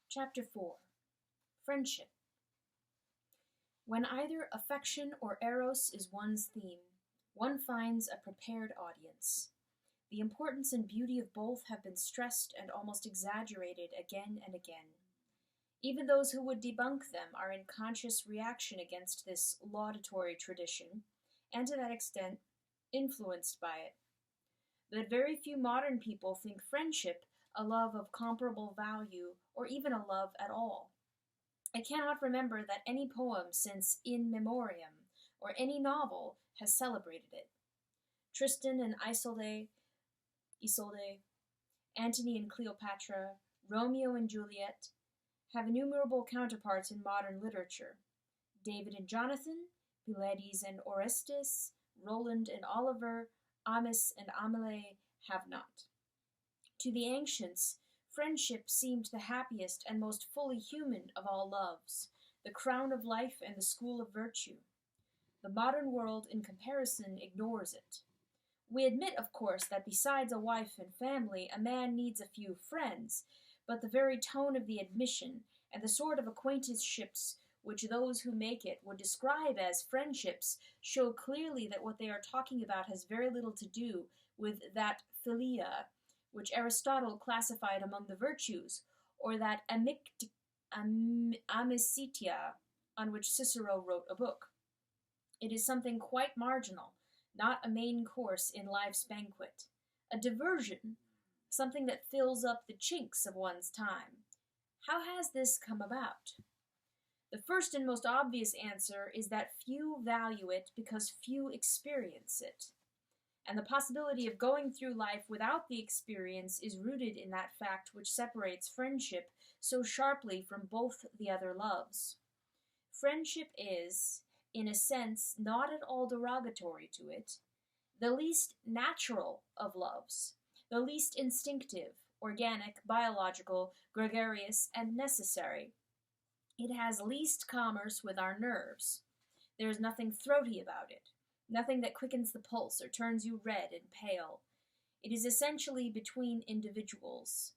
Chapter 4. Friendship. When either affection or eros is one's theme, one finds a prepared audience. The importance and beauty of both have been stressed and almost exaggerated again and again. Even those who would debunk them are in conscious reaction against this laudatory tradition, and to that extent, influenced by it. But very few modern people think friendship a love of comparable value, or even a love at all. I cannot remember that any poem since In Memoriam, or any novel, has celebrated it. Tristan and Isolde, Antony and Cleopatra, Romeo and Juliet, have innumerable counterparts in modern literature. David and Jonathan, Pylades and Orestes, Roland and Oliver, Amis and Amelie have not. To the ancients, friendship seemed the happiest and most fully human of all loves, the crown of life and the school of virtue. The modern world, in comparison, ignores it. We admit, of course, that besides a wife and family, a man needs a few friends, but the very tone of the admission, and the sort of acquaintanceships which those who make it would describe as friendships, show clearly that what they are talking about has very little to do with that philia which Aristotle classified among the virtues, or that amicitia on which Cicero wrote a book. It is something quite marginal, not a main course in life's banquet, a diversion, something that fills up the chinks of one's time. How has this come about? The first and most obvious answer is that few value it because few experience it. And the possibility of going through life without the experience is rooted in that fact which separates friendship so sharply from both the other loves. Friendship is, in a sense not at all derogatory to it, the least natural of loves, the least instinctive, organic, biological, gregarious, and necessary. It has least commerce with our nerves. There is nothing throaty about it. Nothing that quickens the pulse or turns you red and pale. It is essentially between individuals.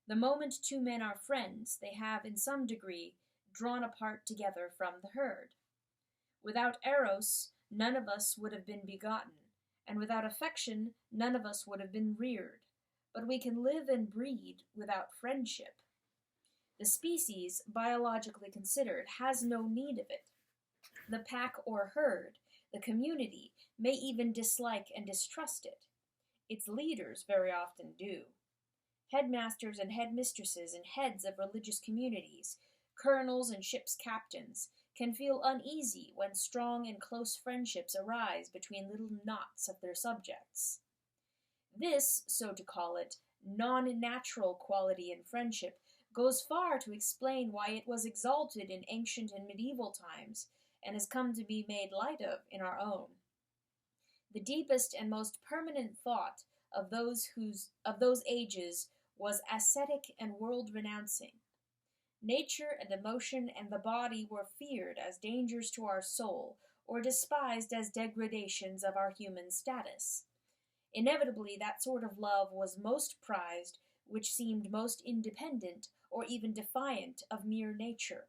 The moment two men are friends, they have, in some degree, drawn apart together from the herd. Without eros, none of us would have been begotten, and without affection, none of us would have been reared. But we can live and breed without friendship. The species, biologically considered, has no need of it. The pack or herd, the community, may even dislike and distrust it. Its leaders very often do. Headmasters and headmistresses and heads of religious communities, colonels and ship's captains, can feel uneasy when strong and close friendships arise between little knots of their subjects. This, so to call it, non-natural quality in friendship goes far to explain why it was exalted in ancient and medieval times, and has come to be made light of in our own. The deepest and most permanent thought of those ages was ascetic and world-renouncing. Nature and emotion and the body were feared as dangers to our soul, or despised as degradations of our human status. Inevitably, that sort of love was most prized which seemed most independent or even defiant of mere nature.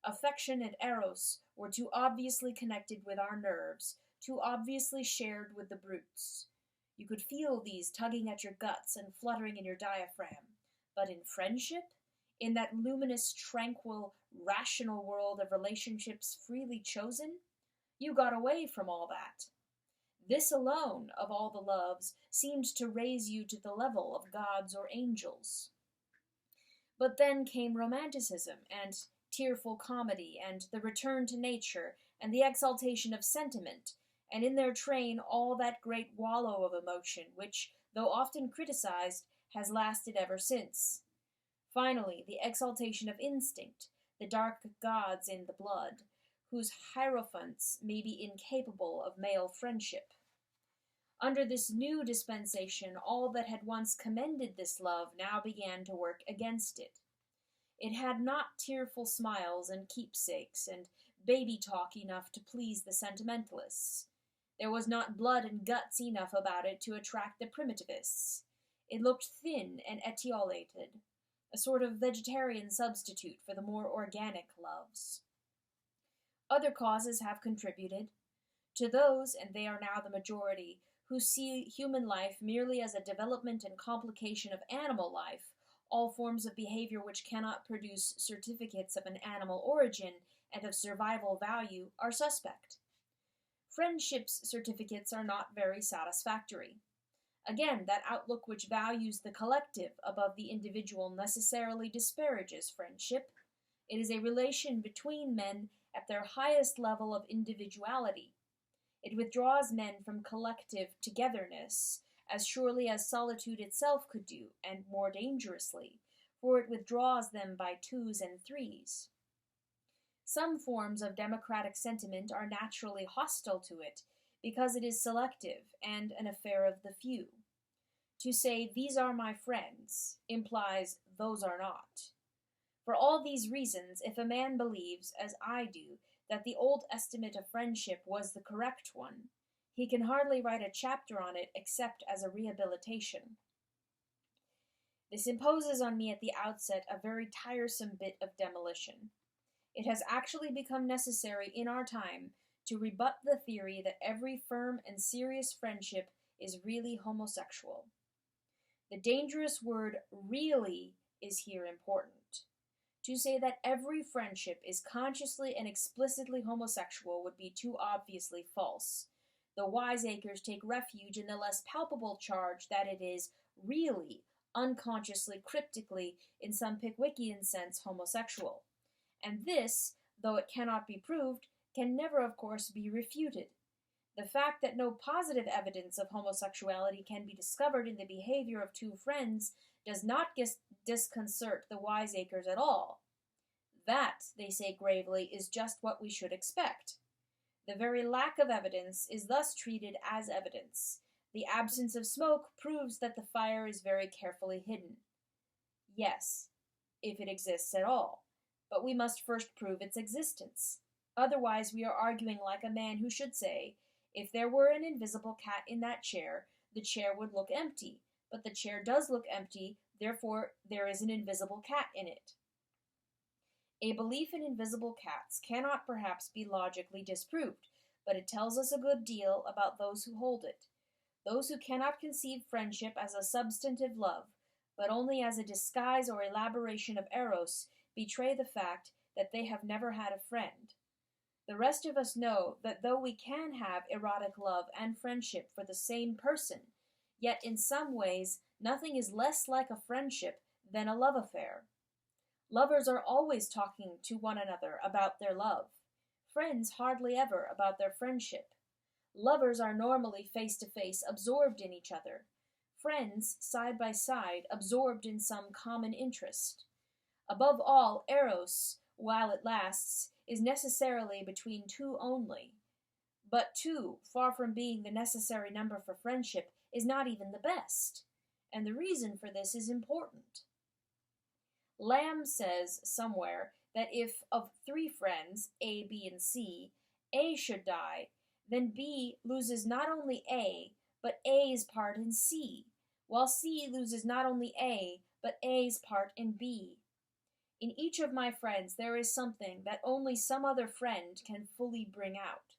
Affection and eros were too obviously connected with our nerves, too obviously shared with the brutes. You could feel these tugging at your guts and fluttering in your diaphragm. But in friendship, in that luminous, tranquil, rational world of relationships freely chosen, you got away from all that. This alone, of all the loves, seemed to raise you to the level of gods or angels. But then came romanticism, and tearful comedy, and the return to nature, and the exaltation of sentiment, and in their train all that great wallow of emotion, which, though often criticized, has lasted ever since. Finally, the exaltation of instinct, the dark gods in the blood, whose hierophants may be incapable of male friendship. Under this new dispensation, all that had once commended this love now began to work against it. It had not tearful smiles and keepsakes and baby talk enough to please the sentimentalists. There was not blood and guts enough about it to attract the primitivists. It looked thin and etiolated. a sort of vegetarian substitute for the more organic loves. Other causes have contributed. To those, and they are now the majority, who see human life merely as a development and complication of animal life, all forms of behavior which cannot produce certificates of an animal origin and of survival value are suspect. Friendship's certificates are not very satisfactory. Again, that outlook which values the collective above the individual necessarily disparages friendship. It is a relation between men at their highest level of individuality. It withdraws men from collective togetherness as surely as solitude itself could do, and more dangerously, for it withdraws them by twos and threes. Some forms of democratic sentiment are naturally hostile to it, because it is selective and an affair of the few. To say, "These are my friends," implies, "Those are not." For all these reasons, if a man believes, as I do, that the old estimate of friendship was the correct one, he can hardly write a chapter on it except as a rehabilitation. This imposes on me at the outset a very tiresome bit of demolition. It has actually become necessary in our time to rebut the theory that every firm and serious friendship is really homosexual. The dangerous word "really" is here important. To say that every friendship is consciously and explicitly homosexual would be too obviously false. The wiseacres take refuge in the less palpable charge that it is really, unconsciously, cryptically, in some Pickwickian sense, homosexual. And this, though it cannot be proved, can never, of course, be refuted. The fact that no positive evidence of homosexuality can be discovered in the behavior of two friends does not disconcert the wiseacres at all. That, they say gravely, is just what we should expect. The very lack of evidence is thus treated as evidence. The absence of smoke proves that the fire is very carefully hidden. Yes, if it exists at all. But we must first prove its existence. Otherwise we are arguing like a man who should say, "If there were an invisible cat in that chair, the chair would look empty, but the chair does look empty, therefore there is an invisible cat in it." A belief in invisible cats cannot perhaps be logically disproved, but it tells us a good deal about those who hold it. Those who cannot conceive friendship as a substantive love, but only as a disguise or elaboration of eros, betray the fact that they have never had a friend. The rest of us know that though we can have erotic love and friendship for the same person, yet in some ways nothing is less like a friendship than a love affair. Lovers are always talking to one another about their love. Friends hardly ever about their friendship. Lovers are normally face to face, absorbed in each other. Friends, side by side, absorbed in some common interest. Above all, eros, while it lasts, is necessarily between two only. But two, far from being the necessary number for friendship, is not even the best. And the reason for this is important. Lamb says somewhere that if of three friends, A, B, and C, A should die, then B loses not only A, but A's part in C, while C loses not only A, but A's part in B. In each of my friends there is something that only some other friend can fully bring out.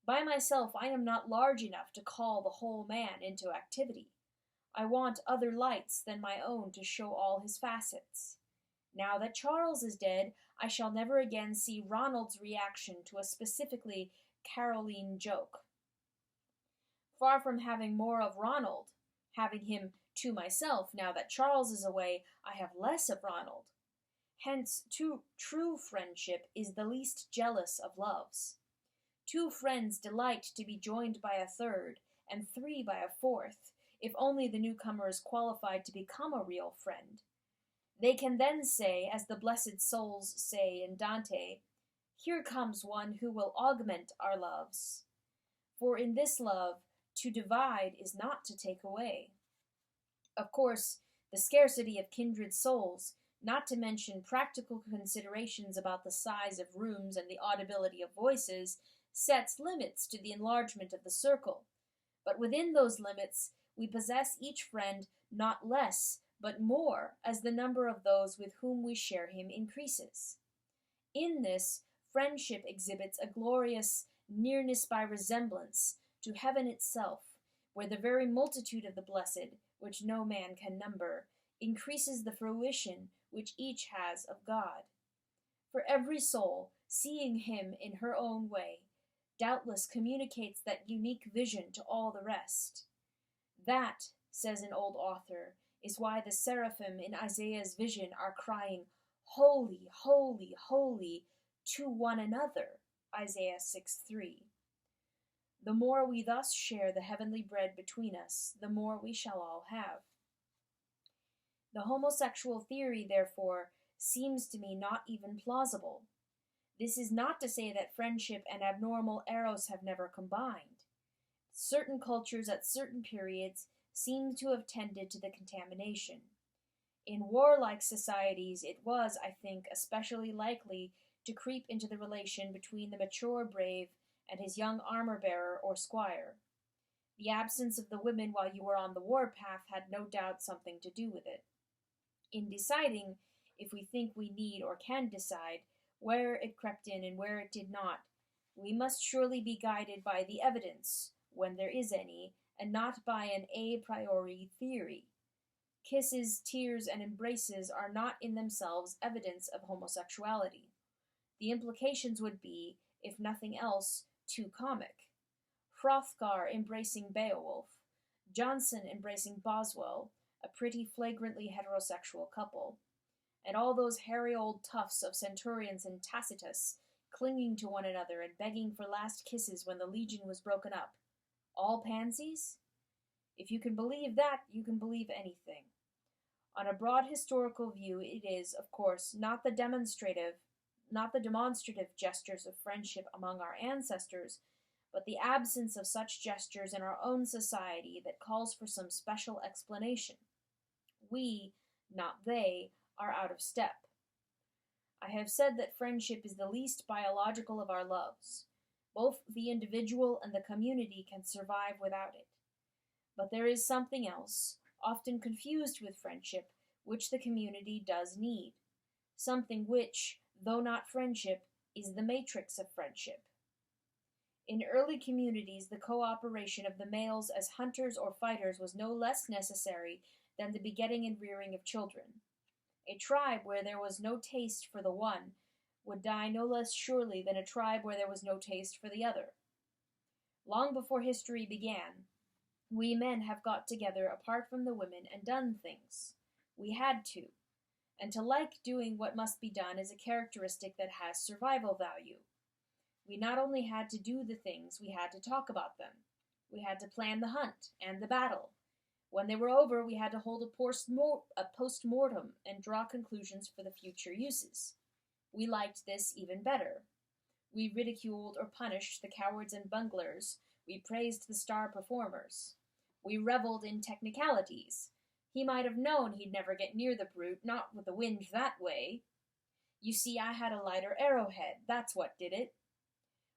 By myself I am not large enough to call the whole man into activity. I want other lights than my own to show all his facets. Now that Charles is dead, I shall never again see Ronald's reaction to a specifically Caroline joke. Far from having more of Ronald, having him to myself, now that Charles is away, I have less of Ronald. Hence, true friendship is the least jealous of loves. Two friends delight to be joined by a third, and three by a fourth, if only the newcomer is qualified to become a real friend. They can then say, as the blessed souls say in Dante, "Here comes one who will augment our loves." For in this love, to divide is not to take away. Of course, the scarcity of kindred souls, not to mention practical considerations about the size of rooms and the audibility of voices, sets limits to the enlargement of the circle. But within those limits, we possess each friend not less, but more as the number of those with whom we share him increases. In this, friendship exhibits a glorious nearness by resemblance to heaven itself, where the very multitude of the blessed, which no man can number, increases the fruition which each has of God. For every soul, seeing him in her own way, doubtless communicates that unique vision to all the rest. That, says an old author, is why the seraphim in Isaiah's vision are crying, "Holy, holy, holy," to one another, Isaiah 6:3. The more we thus share the heavenly bread between us, the more we shall all have. The homosexual theory, therefore, seems to me not even plausible. This is not to say that friendship and abnormal eros have never combined. Certain cultures at certain periods seem to have tended to the contamination. In warlike societies, it was, I think, especially likely to creep into the relation between the mature brave and his young armor-bearer or squire. The absence of the women while you were on the war-path had no doubt something to do with it. In deciding, if we think we need or can decide, where it crept in and where it did not, we must surely be guided by the evidence, when there is any, and not by an a priori theory. Kisses, tears, and embraces are not in themselves evidence of homosexuality. The implications would be, if nothing else, too comic. Hrothgar embracing Beowulf, Johnson embracing Boswell, a pretty flagrantly heterosexual couple, and all those hairy old toughs of centurions and Tacitus clinging to one another and begging for last kisses when the legion was broken up. All pansies? If you can believe that, you can believe anything. On a broad historical view, it is, of course, not the demonstrative gestures of friendship among our ancestors, but the absence of such gestures in our own society that calls for some special explanation. We, not they, are out of step. I have said that friendship is the least biological of our loves. Both the individual and the community can survive without it. But there is something else, often confused with friendship, which the community does need. Something which, though not friendship, is the matrix of friendship. In early communities, the cooperation of the males as hunters or fighters was no less necessary than the begetting and rearing of children. A tribe where there was no taste for the one would die no less surely than a tribe where there was no taste for the other. Long before history began, we men have got together apart from the women and done things. We had to. And to like doing what must be done is a characteristic that has survival value. We not only had to do the things, we had to talk about them. We had to plan the hunt and the battle. When they were over, we had to hold a post-mortem and draw conclusions for the future uses. We liked this even better. We ridiculed or punished the cowards and bunglers. We praised the star performers. We reveled in technicalities. He might have known he'd never get near the brute, not with the wind that way. You see, I had a lighter arrowhead, that's what did it.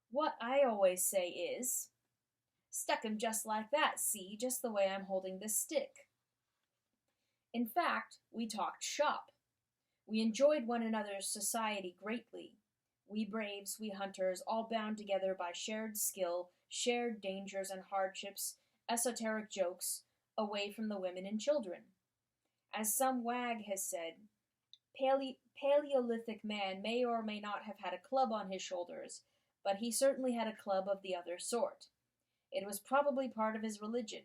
What I always say is, stuck him just like that, see, just the way I'm holding this stick. In fact, we talked shop. We enjoyed one another's society greatly. We braves, we hunters, all bound together by shared skill, shared dangers and hardships, esoteric jokes, away from the women and children. As some wag has said, Paleolithic man may or may not have had a club on his shoulders, but he certainly had a club of the other sort. It was probably part of his religion,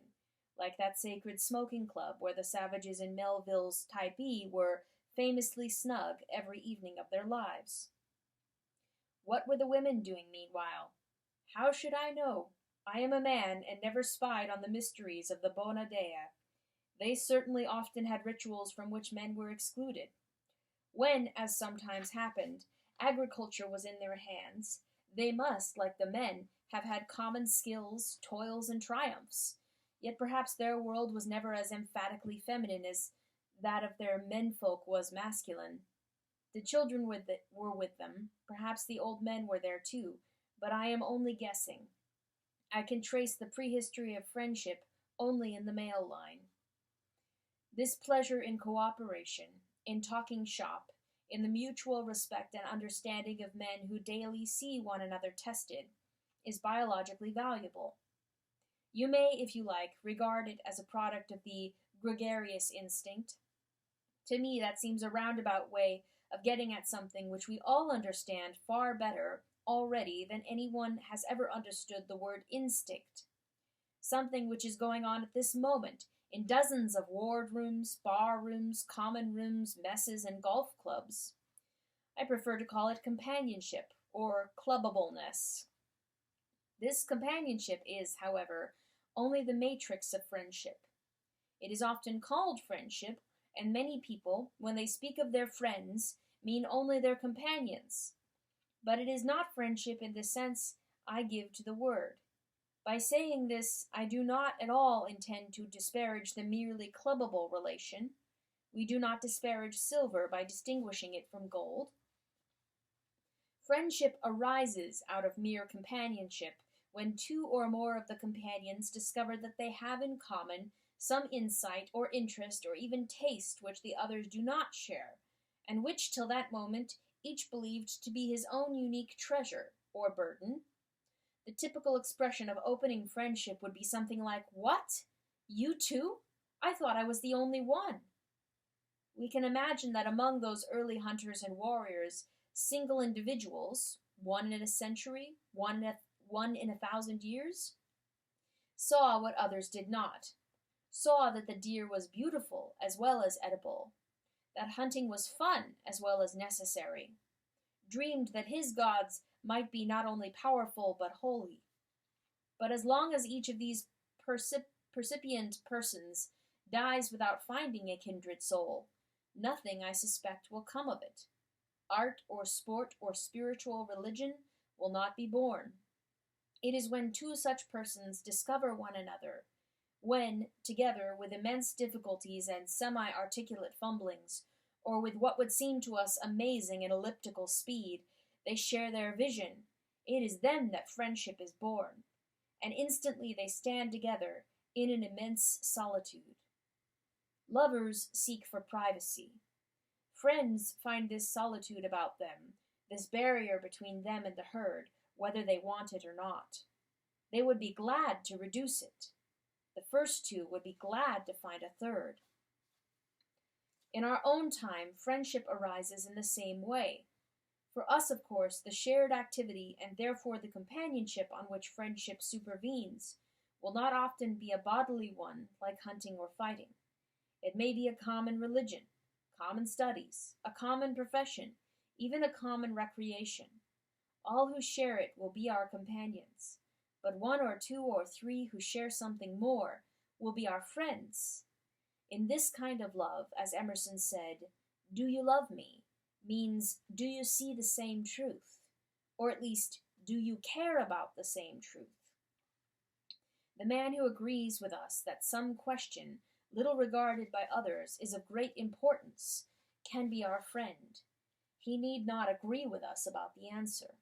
like that sacred smoking club where the savages in Melville's Typee were famously snug every evening of their lives. What were the women doing meanwhile? How should I know? I am a man, and never spied on the mysteries of the Bona Dea. They certainly often had rituals from which men were excluded. When, as sometimes happened, agriculture was in their hands, they must, like the men, have had common skills, toils, and triumphs. Yet perhaps their world was never as emphatically feminine as that of their menfolk was masculine. The children were with them, perhaps the old men were there too, but I am only guessing. I can trace the prehistory of friendship only in the male line. This pleasure in cooperation, in talking shop, in the mutual respect and understanding of men who daily see one another tested, is biologically valuable. You may, if you like, regard it as a product of the gregarious instinct. To me, that seems a roundabout way of getting at something which we all understand far better already than anyone has ever understood the word instinct. Something which is going on at this moment in dozens of wardrooms, bar rooms, common rooms, messes, and golf clubs. I prefer to call it companionship, or clubbableness. This companionship is, however, only the matrix of friendship. It is often called friendship, and many people, when they speak of their friends, mean only their companions. But it is not friendship in the sense I give to the word. By saying this, I do not at all intend to disparage the merely clubbable relation. We do not disparage silver by distinguishing it from gold. Friendship arises out of mere companionship when two or more of the companions discover that they have in common some insight or interest or even taste which the others do not share, and which till that moment each believed to be his own unique treasure or burden. The typical expression of opening friendship would be something like, "What? You too? I thought I was the only one." We can imagine that among those early hunters and warriors, single individuals, one in a century, one in 1,000 years, saw what others did not, saw that the deer was beautiful as well as edible, that hunting was fun as well as necessary, dreamed that his gods might be not only powerful but holy. But as long as each of these percipient persons dies without finding a kindred soul, nothing, I suspect, will come of it. Art or sport or spiritual religion will not be born. It is when two such persons discover one another, when, together with immense difficulties and semi-articulate fumblings, or with what would seem to us amazing and elliptical speed, they share their vision, it is then that friendship is born, and instantly they stand together in an immense solitude. Lovers seek for privacy. Friends find this solitude about them, this barrier between them and the herd, whether they want it or not. They would be glad to reduce it. The first two would be glad to find a third. In our own time, friendship arises in the same way. For us, of course, the shared activity, and therefore the companionship on which friendship supervenes, will not often be a bodily one, like hunting or fighting. It may be a common religion, common studies, a common profession, even a common recreation. All who share it will be our companions, but one or two or three who share something more will be our friends. In this kind of love, as Emerson said, "Do you love me?" means, do you see the same truth? Or at least, do you care about the same truth? The man who agrees with us that some question, little regarded by others, is of great importance, can be our friend. He need not agree with us about the answer.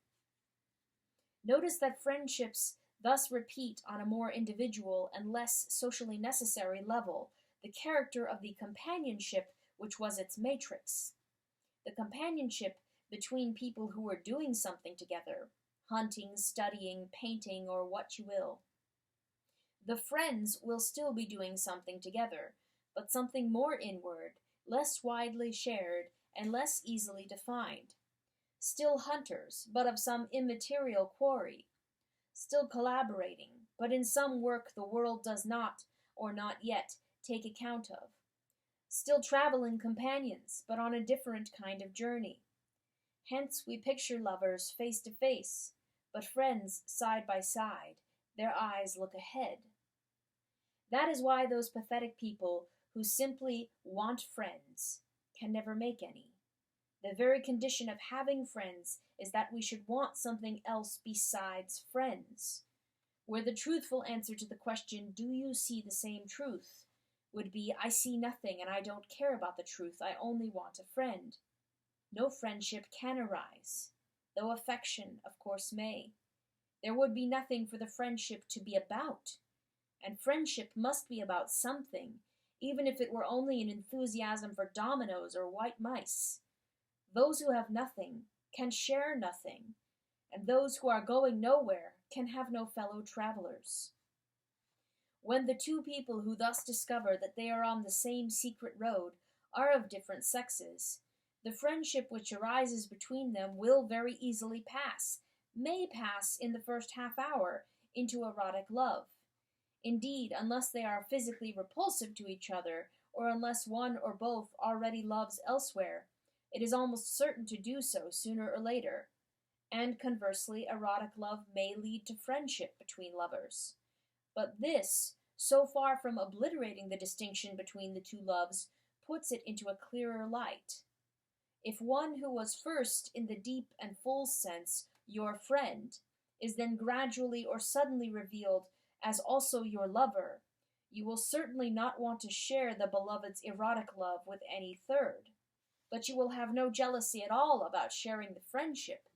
Notice that friendships thus repeat on a more individual and less socially necessary level the character of the companionship which was its matrix. The companionship between people who were doing something together, hunting, studying, painting, or what you will. The friends will still be doing something together, but something more inward, less widely shared, and less easily defined. Still hunters, but of some immaterial quarry. Still collaborating, but in some work the world does not, or not yet, take account of. Still traveling companions, but on a different kind of journey. Hence we picture lovers face to face, but friends side by side, their eyes look ahead. That is why those pathetic people who simply want friends can never make any. The very condition of having friends is that we should want something else besides friends. Where the truthful answer to the question, "Do you see the same truth?" would be, "I see nothing and I don't care about the truth, I only want a friend." No friendship can arise, though affection, of course, may. There would be nothing for the friendship to be about, and friendship must be about something, even if it were only an enthusiasm for dominoes or white mice. Those who have nothing can share nothing, and those who are going nowhere can have no fellow travelers. When the two people who thus discover that they are on the same secret road are of different sexes, the friendship which arises between them will very easily pass, may pass in the first half hour, into erotic love. Indeed, unless they are physically repulsive to each other, or unless one or both already loves elsewhere, it is almost certain to do so sooner or later. And conversely, erotic love may lead to friendship between lovers. But this, so far from obliterating the distinction between the two loves, puts it into a clearer light. If one who was first, in the deep and full sense, your friend, is then gradually or suddenly revealed as also your lover, you will certainly not want to share the beloved's erotic love with any third. But you will have no jealousy at all about sharing the friendship.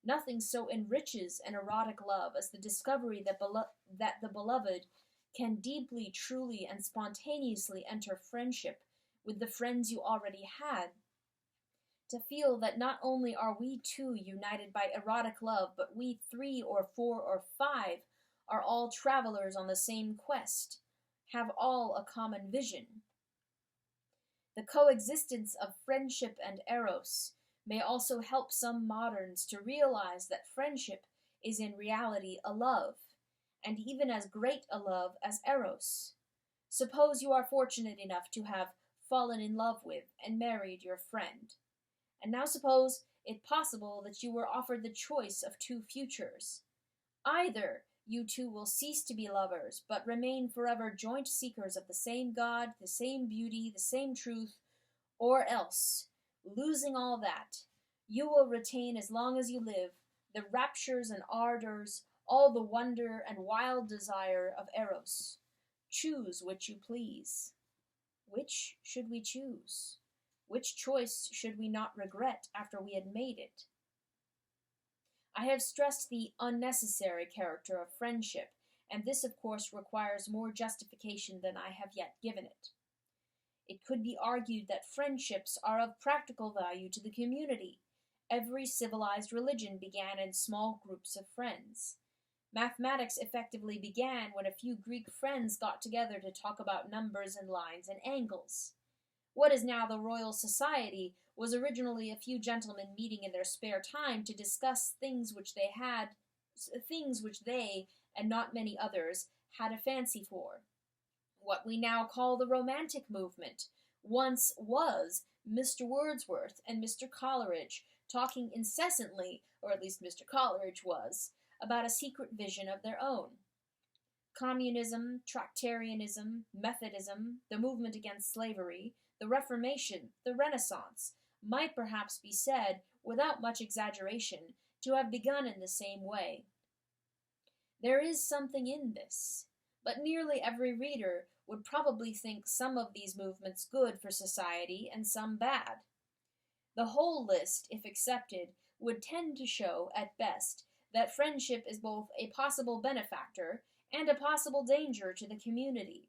Nothing so enriches an erotic love as the discovery that the beloved can deeply, truly, and spontaneously enter friendship with the friends you already had. To feel that not only are we two united by erotic love, but we 3 or 4 or 5 are all travelers on the same quest, have all a common vision. The coexistence of friendship and eros may also help some moderns to realize that friendship is in reality a love, and even as great a love as eros. Suppose you are fortunate enough to have fallen in love with and married your friend. And now suppose it possible that you were offered the choice of two futures. Either you two will cease to be lovers, but remain forever joint seekers of the same God, the same beauty, the same truth, or else, losing all that, you will retain as long as you live the raptures and ardors, all the wonder and wild desire of Eros. Choose which you please. Which should we choose? Which choice should we not regret after we had made it? I have stressed the unnecessary character of friendship, and this of course requires more justification than I have yet given it. It could be argued that friendships are of practical value to the community. Every civilized religion began in small groups of friends. Mathematics effectively began when a few Greek friends got together to talk about numbers and lines and angles. What is now the Royal Society was originally a few gentlemen meeting in their spare time to discuss things which they, and not many others, had a fancy for. What we now call the Romantic movement once was Mr. Wordsworth and Mr. Coleridge talking incessantly, or at least Mr. Coleridge was, about a secret vision of their own. Communism, Tractarianism, Methodism, the movement against slavery, the Reformation, the Renaissance, might perhaps be said, without much exaggeration, to have begun in the same way. There is something in this, but nearly every reader would probably think some of these movements good for society and some bad. The whole list, if accepted, would tend to show, at best, that friendship is both a possible benefactor and a possible danger to the community.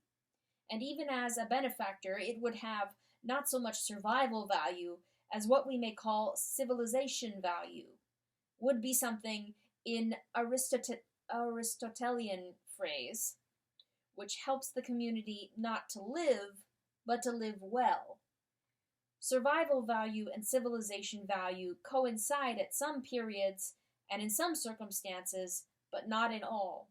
And even as a benefactor, it would have not so much survival value as what we may call civilization value, would be something in Aristotelian phrase, which helps the community not to live, but to live well. Survival value and civilization value coincide at some periods and in some circumstances, but not in all.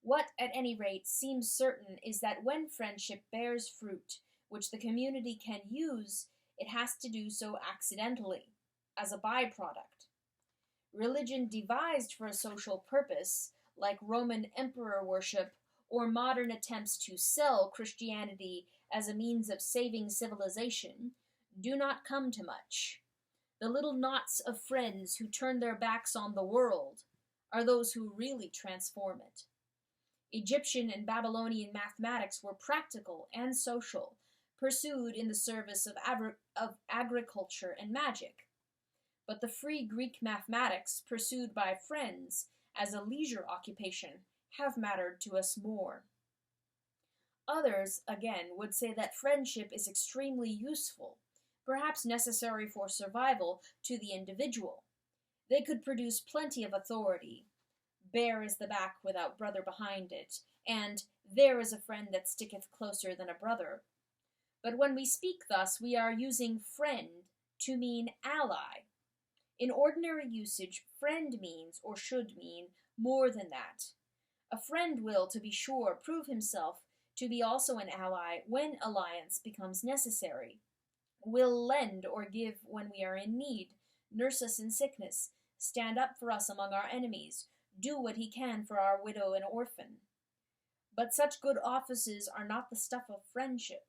What, at any rate, seems certain is that when friendship bears fruit, which the community can use, it has to do so accidentally, as a byproduct. Religion devised for a social purpose, like Roman emperor worship or modern attempts to sell Christianity as a means of saving civilization, do not come to much. The little knots of friends who turn their backs on the world are those who really transform it. Egyptian and Babylonian mathematics were practical and social, pursued in the service of agriculture and magic. But the free Greek mathematics, pursued by friends as a leisure occupation, have mattered to us more. Others, again, would say that friendship is extremely useful, perhaps necessary for survival to the individual. They could produce plenty of authority. Bare is the back without brother behind it, and there is a friend that sticketh closer than a brother. But when we speak thus, we are using friend to mean ally. In ordinary usage, friend means, or should mean, more than that. A friend will, to be sure, prove himself to be also an ally when alliance becomes necessary, will lend or give when we are in need, nurse us in sickness, stand up for us among our enemies, do what he can for our widow and orphan. But such good offices are not the stuff of friendship.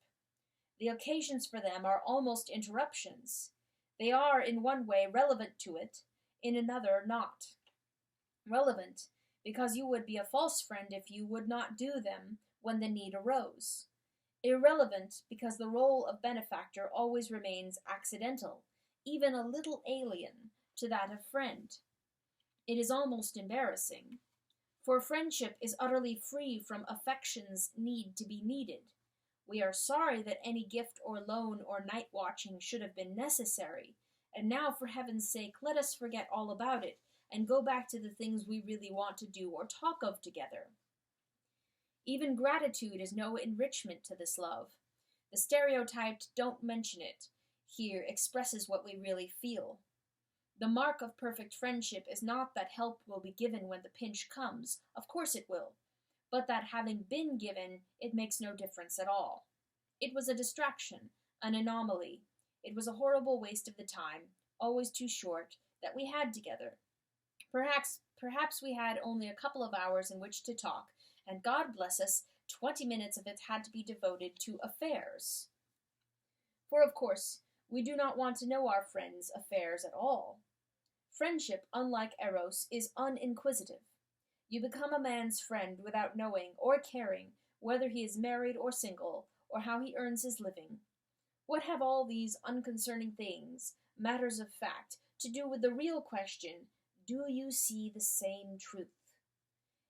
The occasions for them are almost interruptions. They are, in one way, relevant to it, in another, not. Relevant, because you would be a false friend if you would not do them when the need arose. Irrelevant, because the role of benefactor always remains accidental, even a little alien, to that of friend. It is almost embarrassing, for friendship is utterly free from affection's need to be needed. We are sorry that any gift or loan or night watching should have been necessary, and now, for heaven's sake, let us forget all about it, and go back to the things we really want to do or talk of together. Even gratitude is no enrichment to this love. The stereotyped "don't mention it" here expresses what we really feel. The mark of perfect friendship is not that help will be given when the pinch comes, of course it will, but that having been given, it makes no difference at all. It was a distraction, an anomaly. It was a horrible waste of the time, always too short, that we had together. Perhaps we had only a couple of hours in which to talk, and God bless us, 20 minutes of it had to be devoted to affairs. For, of course, we do not want to know our friends' affairs at all. Friendship, unlike Eros, is uninquisitive. You become a man's friend without knowing or caring whether he is married or single, or how he earns his living. What have all these unconcerning things, matters of fact, to do with the real question, do you see the same truth?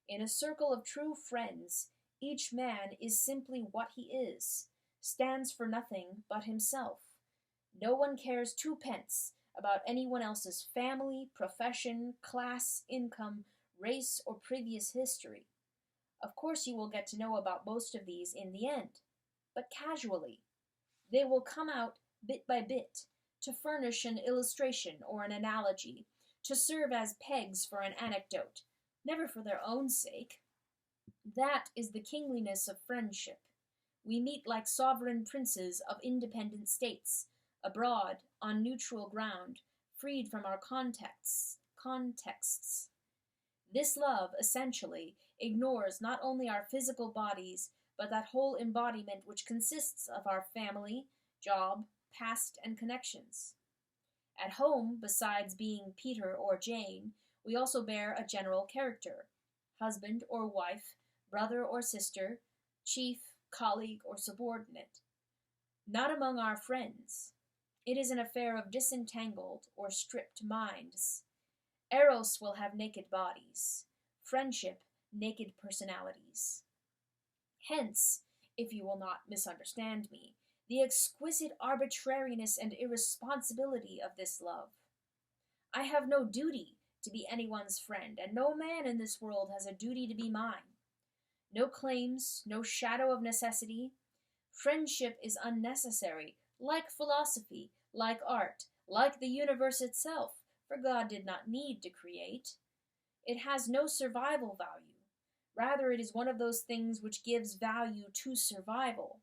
In a circle of true friends, each man is simply what he is, stands for nothing but himself. No one cares twopence about anyone else's family, profession, class, income, race, or previous history. Of course you will get to know about most of these in the end, but casually. They will come out bit by bit, to furnish an illustration or an analogy, to serve as pegs for an anecdote, never for their own sake. That is the kingliness of friendship. We meet like sovereign princes of independent states, abroad, on neutral ground, freed from our contexts. This love, essentially, ignores not only our physical bodies, but that whole embodiment which consists of our family, job, past, and connections. At home, besides being Peter or Jane, we also bear a general character, husband or wife, brother or sister, chief, colleague, or subordinate. Not among our friends. It is an affair of disentangled or stripped minds. Eros will have naked bodies, friendship naked personalities. Hence, if you will not misunderstand me, the exquisite arbitrariness and irresponsibility of this love. I have no duty to be anyone's friend, and no man in this world has a duty to be mine. No claims, no shadow of necessity. Friendship is unnecessary, like philosophy, like art, like the universe itself, for God did not need to create. It has no survival value. Rather, it is one of those things which gives value to survival.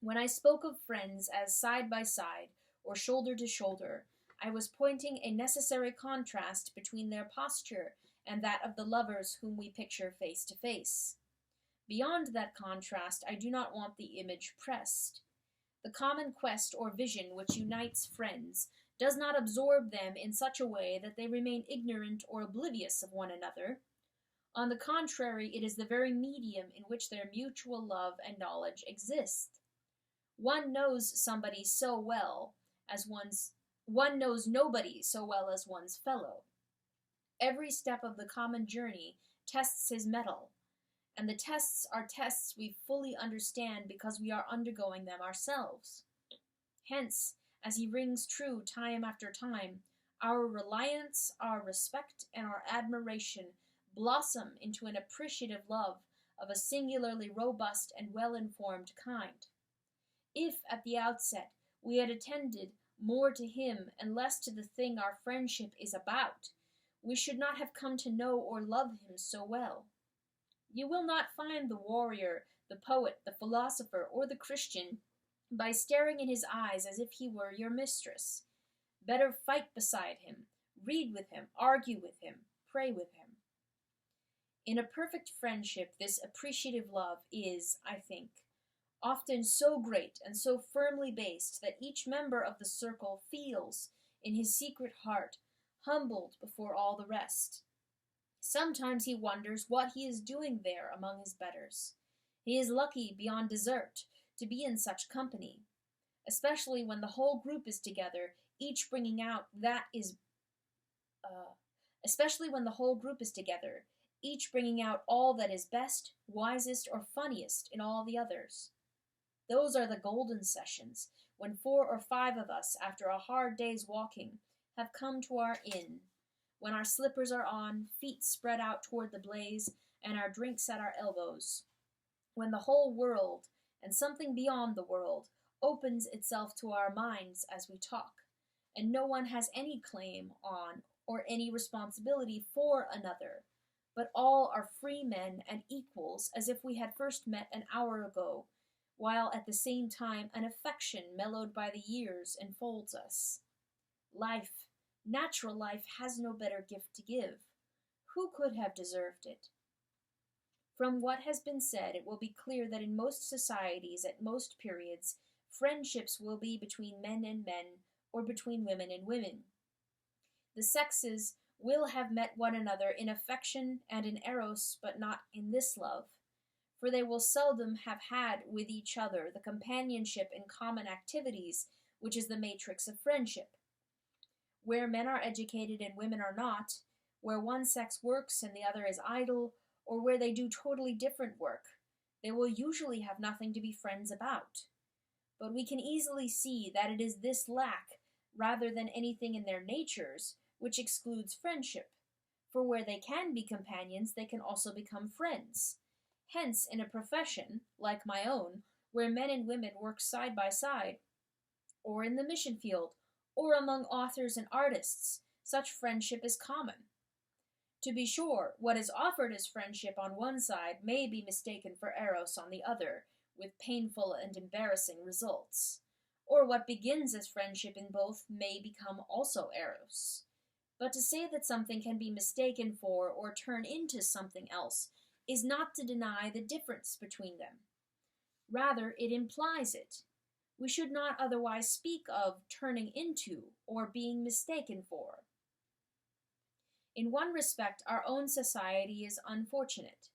When I spoke of friends as side by side, or shoulder to shoulder, I was pointing a necessary contrast between their posture and that of the lovers whom we picture face to face. Beyond that contrast, I do not want the image pressed. The common quest or vision which unites friends does not absorb them in such a way that they remain ignorant or oblivious of one another. On the contrary, it is the very medium in which their mutual love and knowledge exist. One knows somebody so well as one knows nobody so well as one's fellow. Every step of the common journey tests his mettle, and the tests are tests we fully understand because we are undergoing them ourselves. Hence, as he rings true time after time, our reliance, our respect, and our admiration blossom into an appreciative love of a singularly robust and well-informed kind. If, at the outset, we had attended more to him and less to the thing our friendship is about, we should not have come to know or love him so well. You will not find the warrior, the poet, the philosopher, or the Christian by staring in his eyes as if he were your mistress. Better fight beside him, read with him, argue with him, pray with him. In a perfect friendship, this appreciative love is, I think, often so great and so firmly based that each member of the circle feels, in his secret heart, humbled before all the rest. Sometimes he wonders what he is doing there among his betters. He is lucky beyond desert to be in such company, especially when the whole group is together, each bringing out all that is best, wisest, or funniest in all the others. Those are the golden sessions, when 4 or 5 of us, after a hard day's walking, have come to our inn, when our slippers are on, feet spread out toward the blaze, and our drinks at our elbows, when the whole world, and something beyond the world, opens itself to our minds as we talk, and no one has any claim on or any responsibility for another, but all are free men and equals as if we had first met an hour ago, while at the same time an affection mellowed by the years enfolds us. Life, natural life, has no better gift to give. Who could have deserved it? From what has been said, it will be clear that in most societies, at most periods, friendships will be between men and men, or between women and women. The sexes will have met one another in affection and in eros, but not in this love, for they will seldom have had with each other the companionship in common activities which is the matrix of friendship. Where men are educated and women are not, where one sex works and the other is idle, or where they do totally different work, they will usually have nothing to be friends about. But we can easily see that it is this lack, rather than anything in their natures, which excludes friendship, for where they can be companions, they can also become friends. Hence, in a profession, like my own, where men and women work side by side, or in the mission field, or among authors and artists, such friendship is common. To be sure, what is offered as friendship on one side may be mistaken for eros on the other, with painful and embarrassing results. Or what begins as friendship in both may become also eros. But to say that something can be mistaken for or turn into something else is not to deny the difference between them. Rather, it implies it. We should not otherwise speak of turning into or being mistaken for. In one respect, our own society is unfortunate.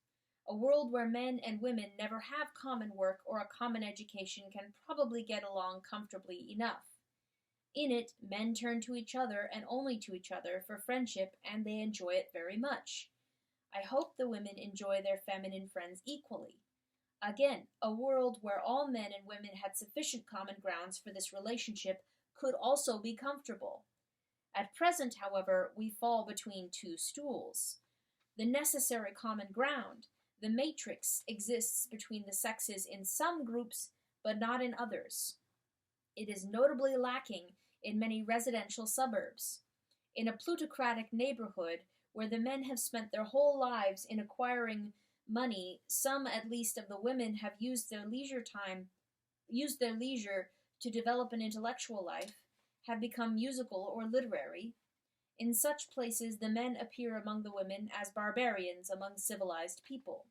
A world where men and women never have common work or a common education can probably get along comfortably enough. In it, men turn to each other and only to each other for friendship, and they enjoy it very much. I hope the women enjoy their feminine friends equally. Again, a world where all men and women had sufficient common grounds for this relationship could also be comfortable. At present, however, we fall between 2 stools. The necessary common ground, the matrix, exists between the sexes in some groups, but not in others. It is notably lacking in many residential suburbs. In a plutocratic neighborhood, where the men have spent their whole lives in acquiring money, some at least of the women have used their leisure to develop an intellectual life, have become musical or literary. In such places the men appear among the women as barbarians among civilized people.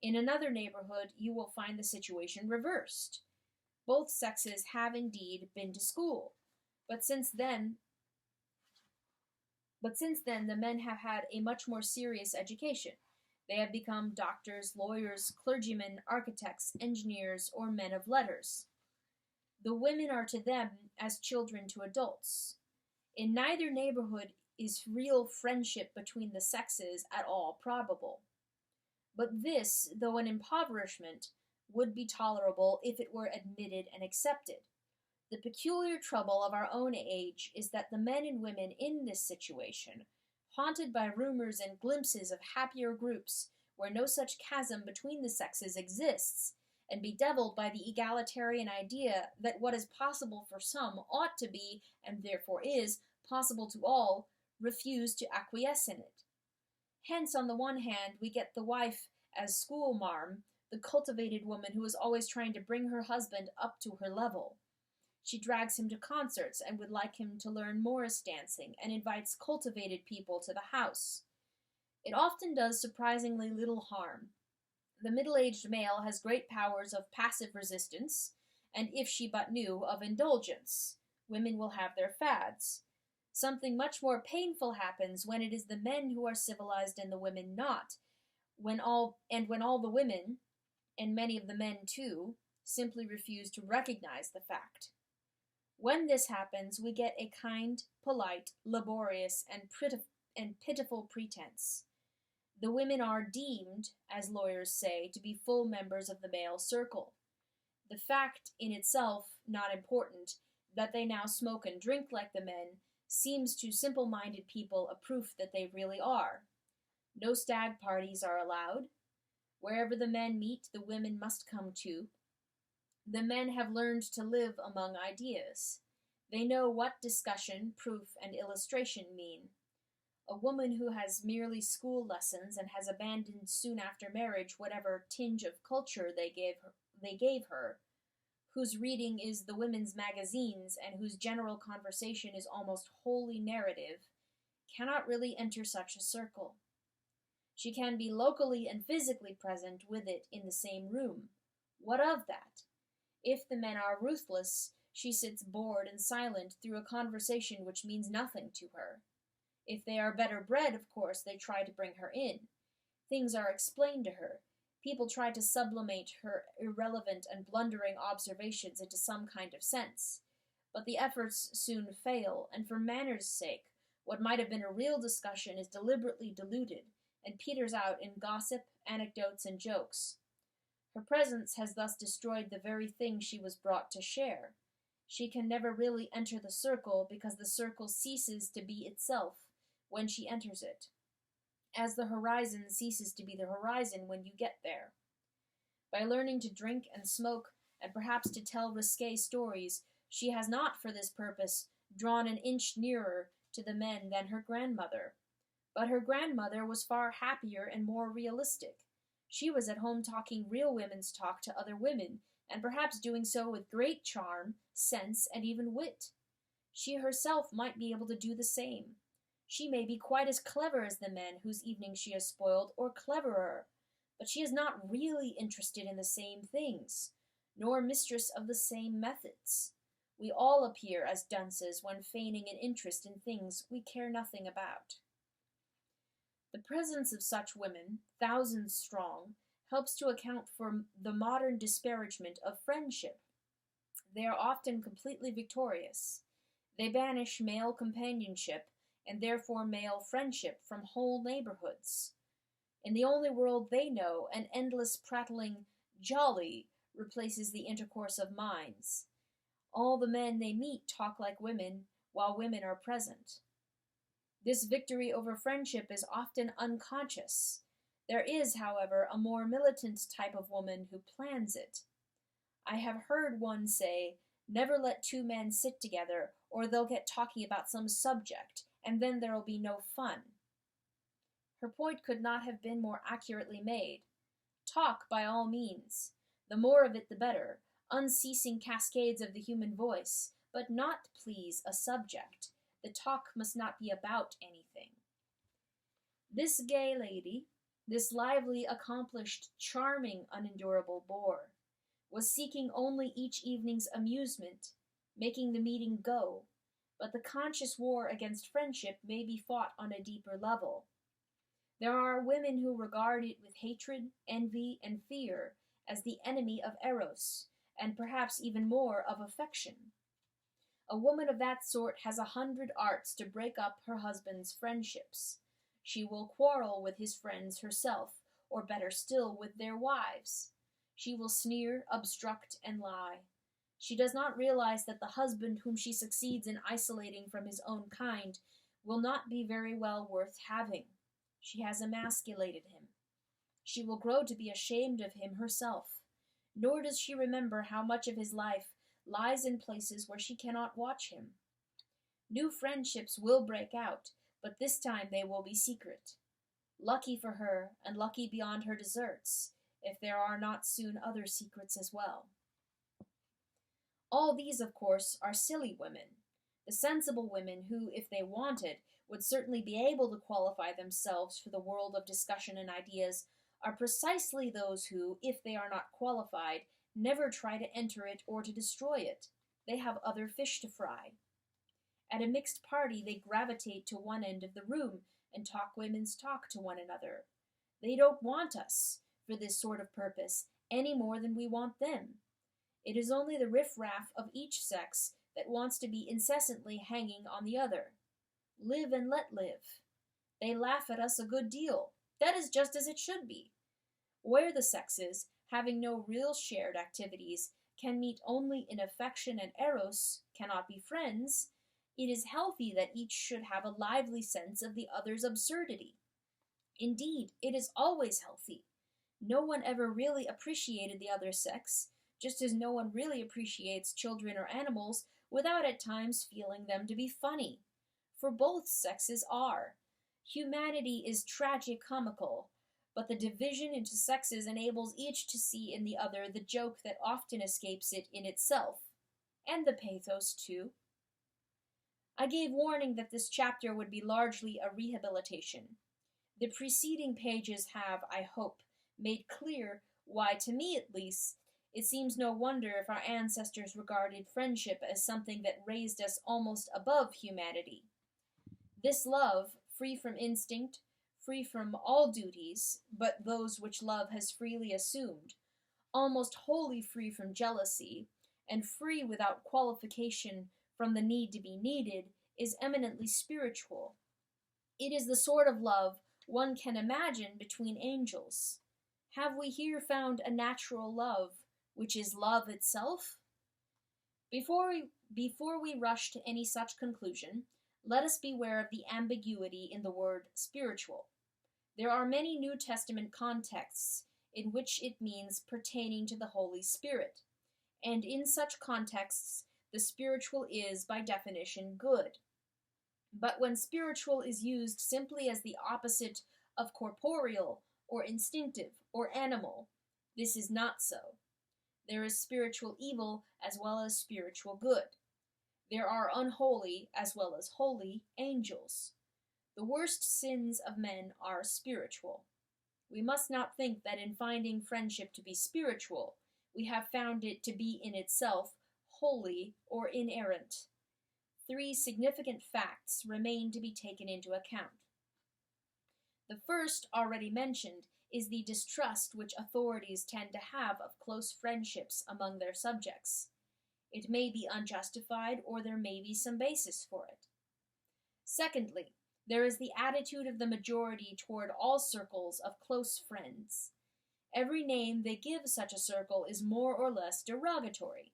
In another neighborhood you will find the situation reversed. Both sexes have indeed been to school, but since then the men have had a much more serious education. They have become doctors, lawyers, clergymen, architects, engineers, or men of letters. The women are to them as children to adults. In neither neighborhood is real friendship between the sexes at all probable. But this, though an impoverishment, would be tolerable if it were admitted and accepted. The peculiar trouble of our own age is that the men and women in this situation, haunted by rumors and glimpses of happier groups where no such chasm between the sexes exists, and bedeviled by the egalitarian idea that what is possible for some ought to be, and therefore is, possible to all, refuse to acquiesce in it. Hence, on the one hand, we get the wife as schoolmarm, the cultivated woman who is always trying to bring her husband up to her level. She drags him to concerts and would like him to learn Morris dancing, and invites cultivated people to the house. It often does surprisingly little harm. The middle-aged male has great powers of passive resistance, and if she but knew, of indulgence. Women will have their fads. Something much more painful happens when it is the men who are civilized and the women not, when all the women, and many of the men too, simply refuse to recognize the fact. When this happens, we get a kind, polite, laborious, and pitiful pretense. The women are deemed, as lawyers say, to be full members of the male circle. The fact in itself not important, that they now smoke and drink like the men, seems to simple-minded people a proof that they really are. No stag parties are allowed. Wherever the men meet, the women must come too. The men have learned to live among ideas. They know what discussion, proof, and illustration mean. A woman who has merely school lessons and has abandoned soon after marriage whatever tinge of culture they gave her, whose reading is the women's magazines and whose general conversation is almost wholly narrative, cannot really enter such a circle. She can be locally and physically present with it in the same room. What of that? If the men are ruthless, she sits bored and silent through a conversation which means nothing to her. If they are better bred, of course, they try to bring her in. Things are explained to her. People try to sublimate her irrelevant and blundering observations into some kind of sense. But the efforts soon fail, and for manners' sake, what might have been a real discussion is deliberately diluted, and peters out in gossip, anecdotes, and jokes. Her presence has thus destroyed the very thing she was brought to share. She can never really enter the circle because the circle ceases to be itself when she enters it, as the horizon ceases to be the horizon when you get there. By learning to drink and smoke, and perhaps to tell risque stories, she has not, for this purpose, drawn an inch nearer to the men than her grandmother. But her grandmother was far happier and more realistic. She was at home talking real women's talk to other women, and perhaps doing so with great charm, sense, and even wit. She herself might be able to do the same. She may be quite as clever as the men whose evening she has spoiled, or cleverer, but she is not really interested in the same things, nor mistress of the same methods. We all appear as dunces when feigning an interest in things we care nothing about. The presence of such women, thousands strong, helps to account for the modern disparagement of friendship. They are often completely victorious. They banish male companionship, and therefore male friendship, from whole neighborhoods. In the only world they know, an endless prattling jolly replaces the intercourse of minds. All the men they meet talk like women, while women are present. This victory over friendship is often unconscious. There is, however, a more militant type of woman who plans it. I have heard one say, "Never let two men sit together, or they'll get talking about some subject, and then there'll be no fun." Her point could not have been more accurately made. Talk, by all means. The more of it the better, unceasing cascades of the human voice, but not, please, a subject. The talk must not be about anything. This gay lady, this lively, accomplished, charming, unendurable bore, was seeking only each evening's amusement, making the meeting go, but the conscious war against friendship may be fought on a deeper level. There are women who regard it with hatred, envy, and fear as the enemy of Eros, and perhaps even more of affection. A woman of that sort has 100 arts to break up her husband's friendships. She will quarrel with his friends herself, or better still, with their wives. She will sneer, obstruct, and lie. She does not realize that the husband whom she succeeds in isolating from his own kind will not be very well worth having. She has emasculated him. She will grow to be ashamed of him herself, nor does she remember how much of his life lies in places where she cannot watch him. New friendships will break out, but this time they will be secret. Lucky for her, and lucky beyond her deserts, if there are not soon other secrets as well. All these, of course, are silly women. The sensible women who, if they wanted, would certainly be able to qualify themselves for the world of discussion and ideas, are precisely those who, if they are not qualified, never try to enter it or to destroy it. They have other fish to fry. At a mixed party, they gravitate to one end of the room and talk women's talk to one another. They don't want us for this sort of purpose any more than we want them. It is only the riff-raff of each sex that wants to be incessantly hanging on the other. Live and let live. They laugh at us a good deal. That is just as it should be. Where the sexes, having no real shared activities, can meet only in affection and eros, cannot be friends, it is healthy that each should have a lively sense of the other's absurdity. Indeed, it is always healthy. No one ever really appreciated the other sex, just as no one really appreciates children or animals without at times feeling them to be funny. For both sexes are. Humanity is tragicomical, but the division into sexes enables each to see in the other the joke that often escapes it in itself, and the pathos too. I gave warning that this chapter would be largely a rehabilitation. The preceding pages have, I hope, made clear why, to me at least, it seems no wonder if our ancestors regarded friendship as something that raised us almost above humanity. This love, free from instinct, free from all duties, but those which love has freely assumed, almost wholly free from jealousy, and free without qualification from the need to be needed, is eminently spiritual. It is the sort of love one can imagine between angels. Have we here found a natural love, which is love itself? Before we rush to any such conclusion, let us beware of the ambiguity in the word spiritual. There are many New Testament contexts in which it means pertaining to the Holy Spirit, and in such contexts the spiritual is, by definition, good. But when spiritual is used simply as the opposite of corporeal, or instinctive, or animal, this is not so. There is spiritual evil as well as spiritual good. There are unholy as well as holy angels. The worst sins of men are spiritual. We must not think that in finding friendship to be spiritual, we have found it to be in itself holy or inerrant. 3 significant facts remain to be taken into account. The first, already mentioned, is the distrust which authorities tend to have of close friendships among their subjects. It may be unjustified, or there may be some basis for it. Secondly, there is the attitude of the majority toward all circles of close friends. Every name they give such a circle is more or less derogatory.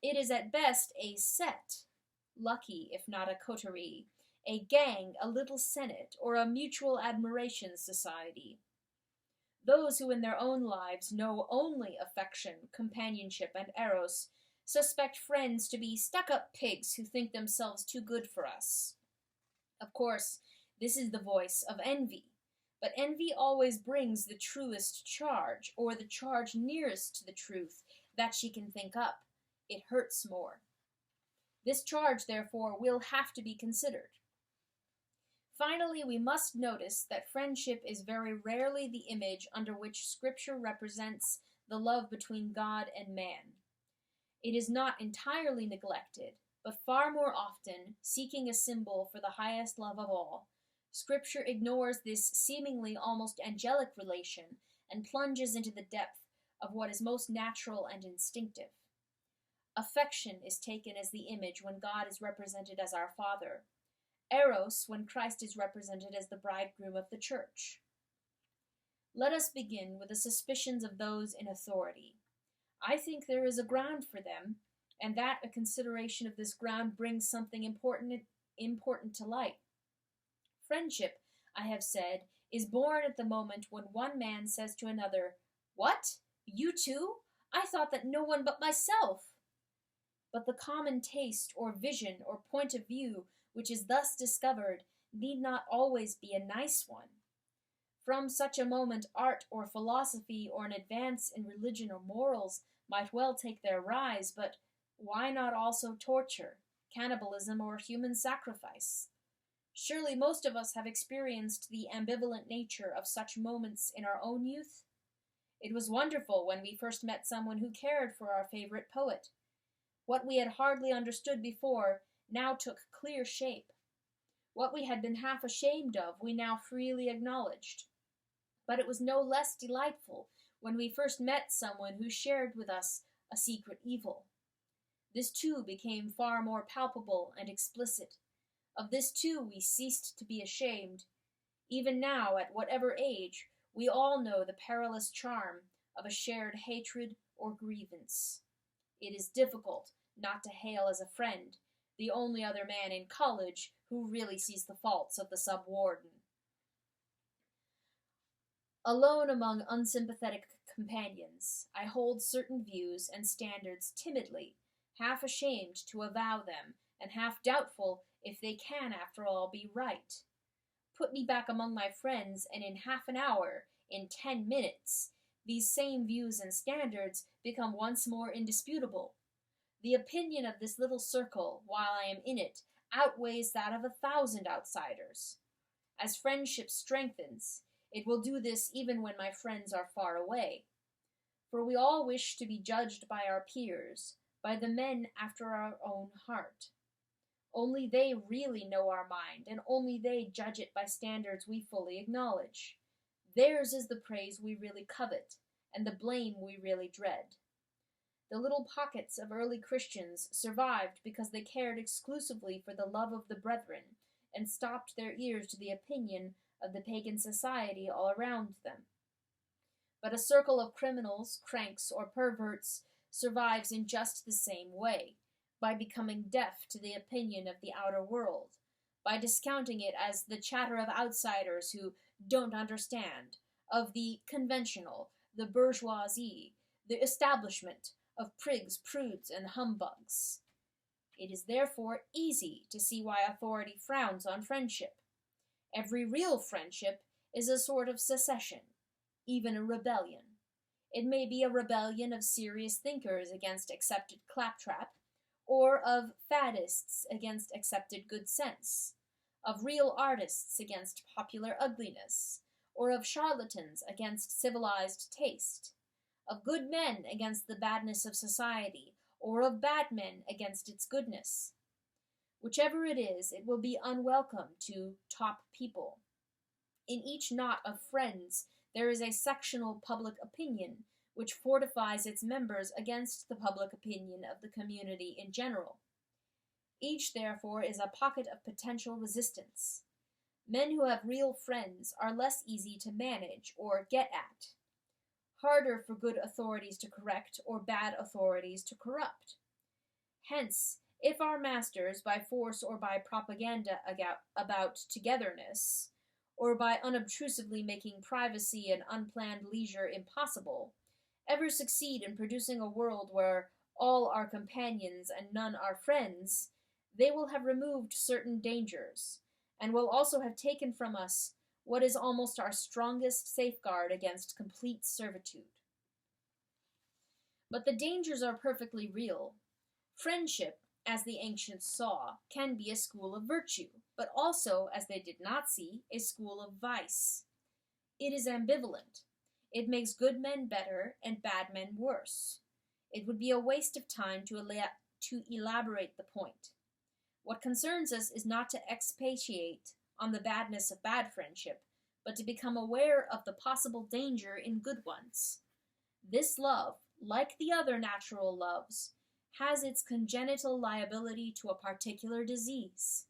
It is at best a set, lucky if not a coterie, a gang, a little senate, or a mutual admiration society. Those who in their own lives know only affection, companionship, and eros suspect friends to be stuck-up pigs who think themselves too good for us. Of course, this is the voice of envy, but envy always brings the truest charge, or the charge nearest to the truth, that she can think up. It hurts more. This charge, therefore, will have to be considered. Finally, we must notice that friendship is very rarely the image under which Scripture represents the love between God and man. It is not entirely neglected, but far more often, seeking a symbol for the highest love of all, Scripture ignores this seemingly almost angelic relation and plunges into the depth of what is most natural and instinctive. Affection is taken as the image when God is represented as our Father. Eros when Christ is represented as the bridegroom of the church. Let us begin with the suspicions of those in authority. I think there is a ground for them, and that a consideration of this ground brings something important to light. Friendship, I have said, is born at the moment when one man says to another, "What? You too? I thought that no one but myself." But the common taste or vision or point of view which is thus discovered need not always be a nice one. From such a moment art or philosophy or an advance in religion or morals might well take their rise, but why not also torture, cannibalism, or human sacrifice? Surely most of us have experienced the ambivalent nature of such moments in our own youth. It was wonderful when we first met someone who cared for our favorite poet. What we had hardly understood before now took clear shape. What we had been half ashamed of we now freely acknowledged. But it was no less delightful when we first met someone who shared with us a secret evil. This too became far more palpable and explicit. Of this too we ceased to be ashamed. Even now, at whatever age, we all know the perilous charm of a shared hatred or grievance. It is difficult not to hail as a friend the only other man in college who really sees the faults of the sub-warden. Alone among unsympathetic companions, I hold certain views and standards timidly, half ashamed to avow them, and half doubtful if they can after all be right. Put me back among my friends, and in half an hour, in 10 minutes, these same views and standards become once more indisputable. The opinion of this little circle, while I am in it, outweighs that of 1,000 outsiders. As friendship strengthens, it will do this even when my friends are far away. For we all wish to be judged by our peers, by the men after our own heart. Only they really know our mind, and only they judge it by standards we fully acknowledge. Theirs is the praise we really covet, and the blame we really dread. The little pockets of early Christians survived because they cared exclusively for the love of the brethren, and stopped their ears to the opinion of the pagan society all around them. But a circle of criminals, cranks, or perverts survives in just the same way, by becoming deaf to the opinion of the outer world, by discounting it as the chatter of outsiders who don't understand, of the conventional, the bourgeoisie, the establishment, of prigs, prudes, and humbugs. It is therefore easy to see why authority frowns on friendship. Every real friendship is a sort of secession, even a rebellion. It may be a rebellion of serious thinkers against accepted claptrap, or of faddists against accepted good sense, of real artists against popular ugliness, or of charlatans against civilized taste, of good men against the badness of society, or of bad men against its goodness. Whichever it is, it will be unwelcome to top people. In each knot of friends there is a sectional public opinion, which fortifies its members against the public opinion of the community in general. Each, therefore, is a pocket of potential resistance. Men who have real friends are less easy to manage or get at, harder for good authorities to correct or bad authorities to corrupt. Hence, if our masters, by force or by propaganda about togetherness, or by unobtrusively making privacy and unplanned leisure impossible, ever succeed in producing a world where all are companions and none are friends, they will have removed certain dangers, and will also have taken from us what is almost our strongest safeguard against complete servitude. But the dangers are perfectly real. Friendship, as the ancients saw, can be a school of virtue, but also, as they did not see, a school of vice. It is ambivalent. It makes good men better and bad men worse. It would be a waste of time to elaborate the point. What concerns us is not to expatiate on the badness of bad friendship, but to become aware of the possible danger in good ones. This love, like the other natural loves, has its congenital liability to a particular disease.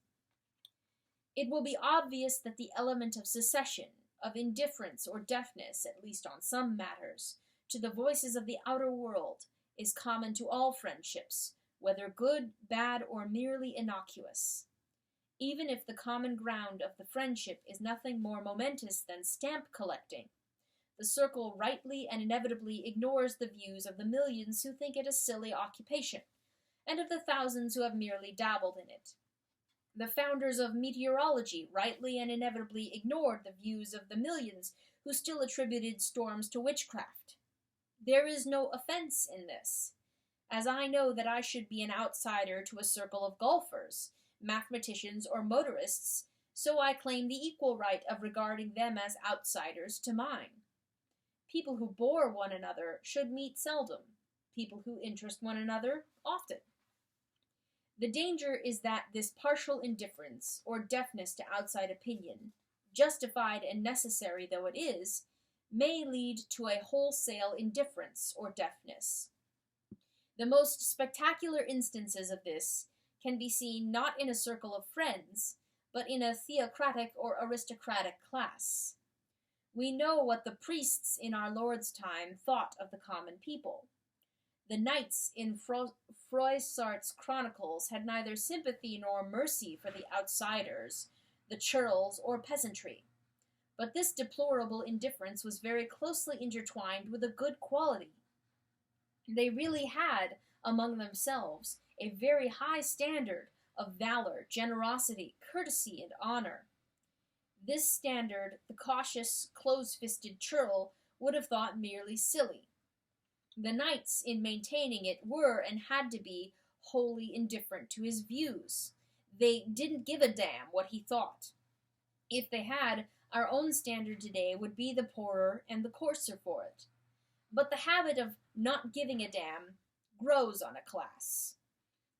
It will be obvious that the element of secession, of indifference or deafness, at least on some matters, to the voices of the outer world is common to all friendships, whether good, bad, or merely innocuous. Even if the common ground of the friendship is nothing more momentous than stamp collecting, the circle rightly and inevitably ignores the views of the millions who think it a silly occupation, and of the thousands who have merely dabbled in it. The founders of meteorology rightly and inevitably ignored the views of the millions who still attributed storms to witchcraft. There is no offense in this, as I know that I should be an outsider to a circle of golfers, mathematicians, or motorists, so I claim the equal right of regarding them as outsiders to mine. People who bore one another should meet seldom. People who interest one another often. The danger is that this partial indifference, or deafness to outside opinion, justified and necessary though it is, may lead to a wholesale indifference or deafness. The most spectacular instances of this can be seen not in a circle of friends, but in a theocratic or aristocratic class. We know what the priests in our Lord's time thought of the common people. The knights in Froissart's chronicles had neither sympathy nor mercy for the outsiders, the churls, or peasantry. But this deplorable indifference was very closely intertwined with a good quality. They really had, among themselves, a very high standard of valor, generosity, courtesy, and honor. This standard the cautious, close-fisted churl would have thought merely silly. The knights, in maintaining it, were, and had to be, wholly indifferent to his views. They didn't give a damn what he thought. If they had, our own standard today would be the poorer and the coarser for it. But the habit of not giving a damn grows on a class.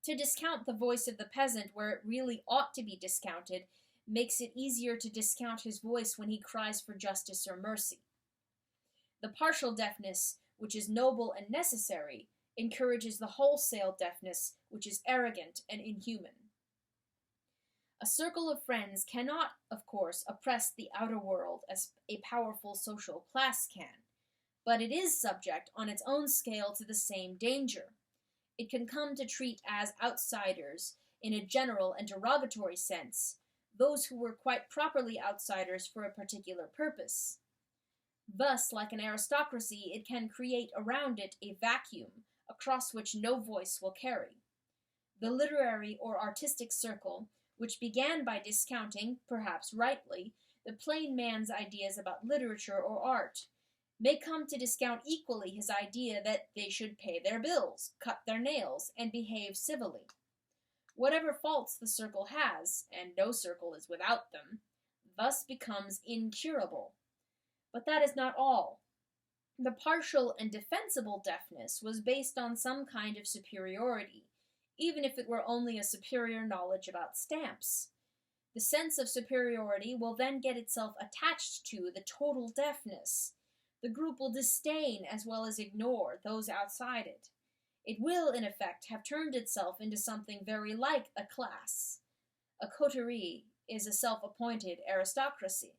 To discount the voice of the peasant where it really ought to be discounted makes it easier to discount his voice when he cries for justice or mercy. The partial deafness, which is noble and necessary, encourages the wholesale deafness, which is arrogant and inhuman. A circle of friends cannot, of course, oppress the outer world as a powerful social class can, but it is subject on its own scale to the same danger. It can come to treat as outsiders, in a general and derogatory sense, those who were quite properly outsiders for a particular purpose. Thus, like an aristocracy, it can create around it a vacuum across which no voice will carry. The literary or artistic circle, which began by discounting, perhaps rightly, the plain man's ideas about literature or art, may come to discount equally his idea that they should pay their bills, cut their nails, and behave civilly. Whatever faults the circle has, and no circle is without them, thus becomes incurable. But that is not all. The partial and defensible deafness was based on some kind of superiority, even if it were only a superior knowledge about stamps. The sense of superiority will then get itself attached to the total deafness. The group will disdain as well as ignore those outside it. It will, in effect, have turned itself into something very like a class. A coterie is a self-appointed aristocracy.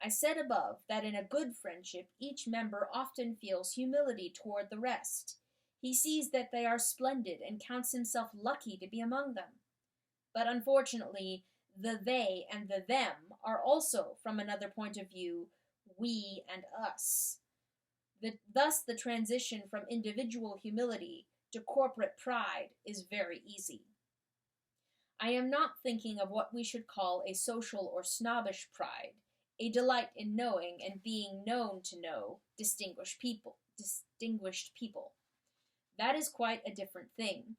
I said above that in a good friendship each member often feels humility toward the rest. He sees that they are splendid and counts himself lucky to be among them. But unfortunately, the they and the them are also, from another point of view, we and us. Thus the transition from individual humility to corporate pride is very easy. I am not thinking of what we should call a social or snobbish pride, a delight in knowing and being known to know distinguished people. That is quite a different thing.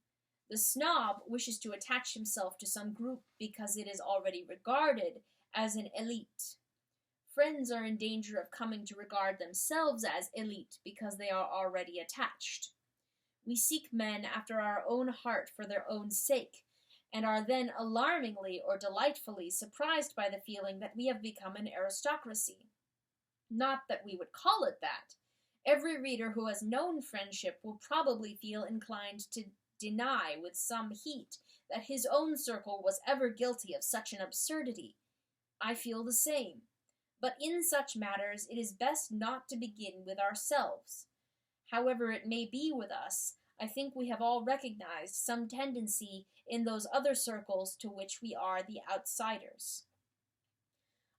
The snob wishes to attach himself to some group because it is already regarded as an elite. Friends are in danger of coming to regard themselves as elite because they are already attached. We seek men after our own heart for their own sake, and are then alarmingly or delightfully surprised by the feeling that we have become an aristocracy. Not that we would call it that. Every reader who has known friendship will probably feel inclined to deny with some heat that his own circle was ever guilty of such an absurdity. I feel the same. But in such matters it is best not to begin with ourselves. However it may be with us, I think we have all recognized some tendency in those other circles to which we are the outsiders.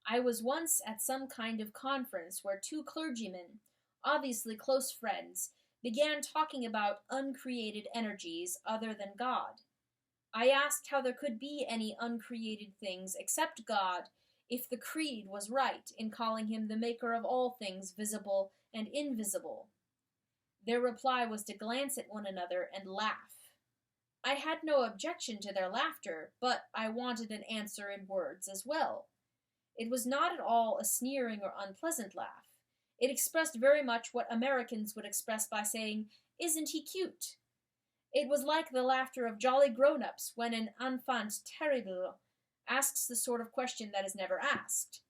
I was once at some kind of conference where two clergymen, obviously close friends, began talking about uncreated energies other than God. I asked how there could be any uncreated things except God if the creed was right in calling him the maker of all things visible and invisible. Their reply was to glance at one another and laugh. I had no objection to their laughter, but I wanted an answer in words as well. It was not at all a sneering or unpleasant laugh. It expressed very much what Americans would express by saying, "Isn't he cute?" It was like the laughter of jolly grown-ups when an enfant terrible asks the sort of question that is never asked.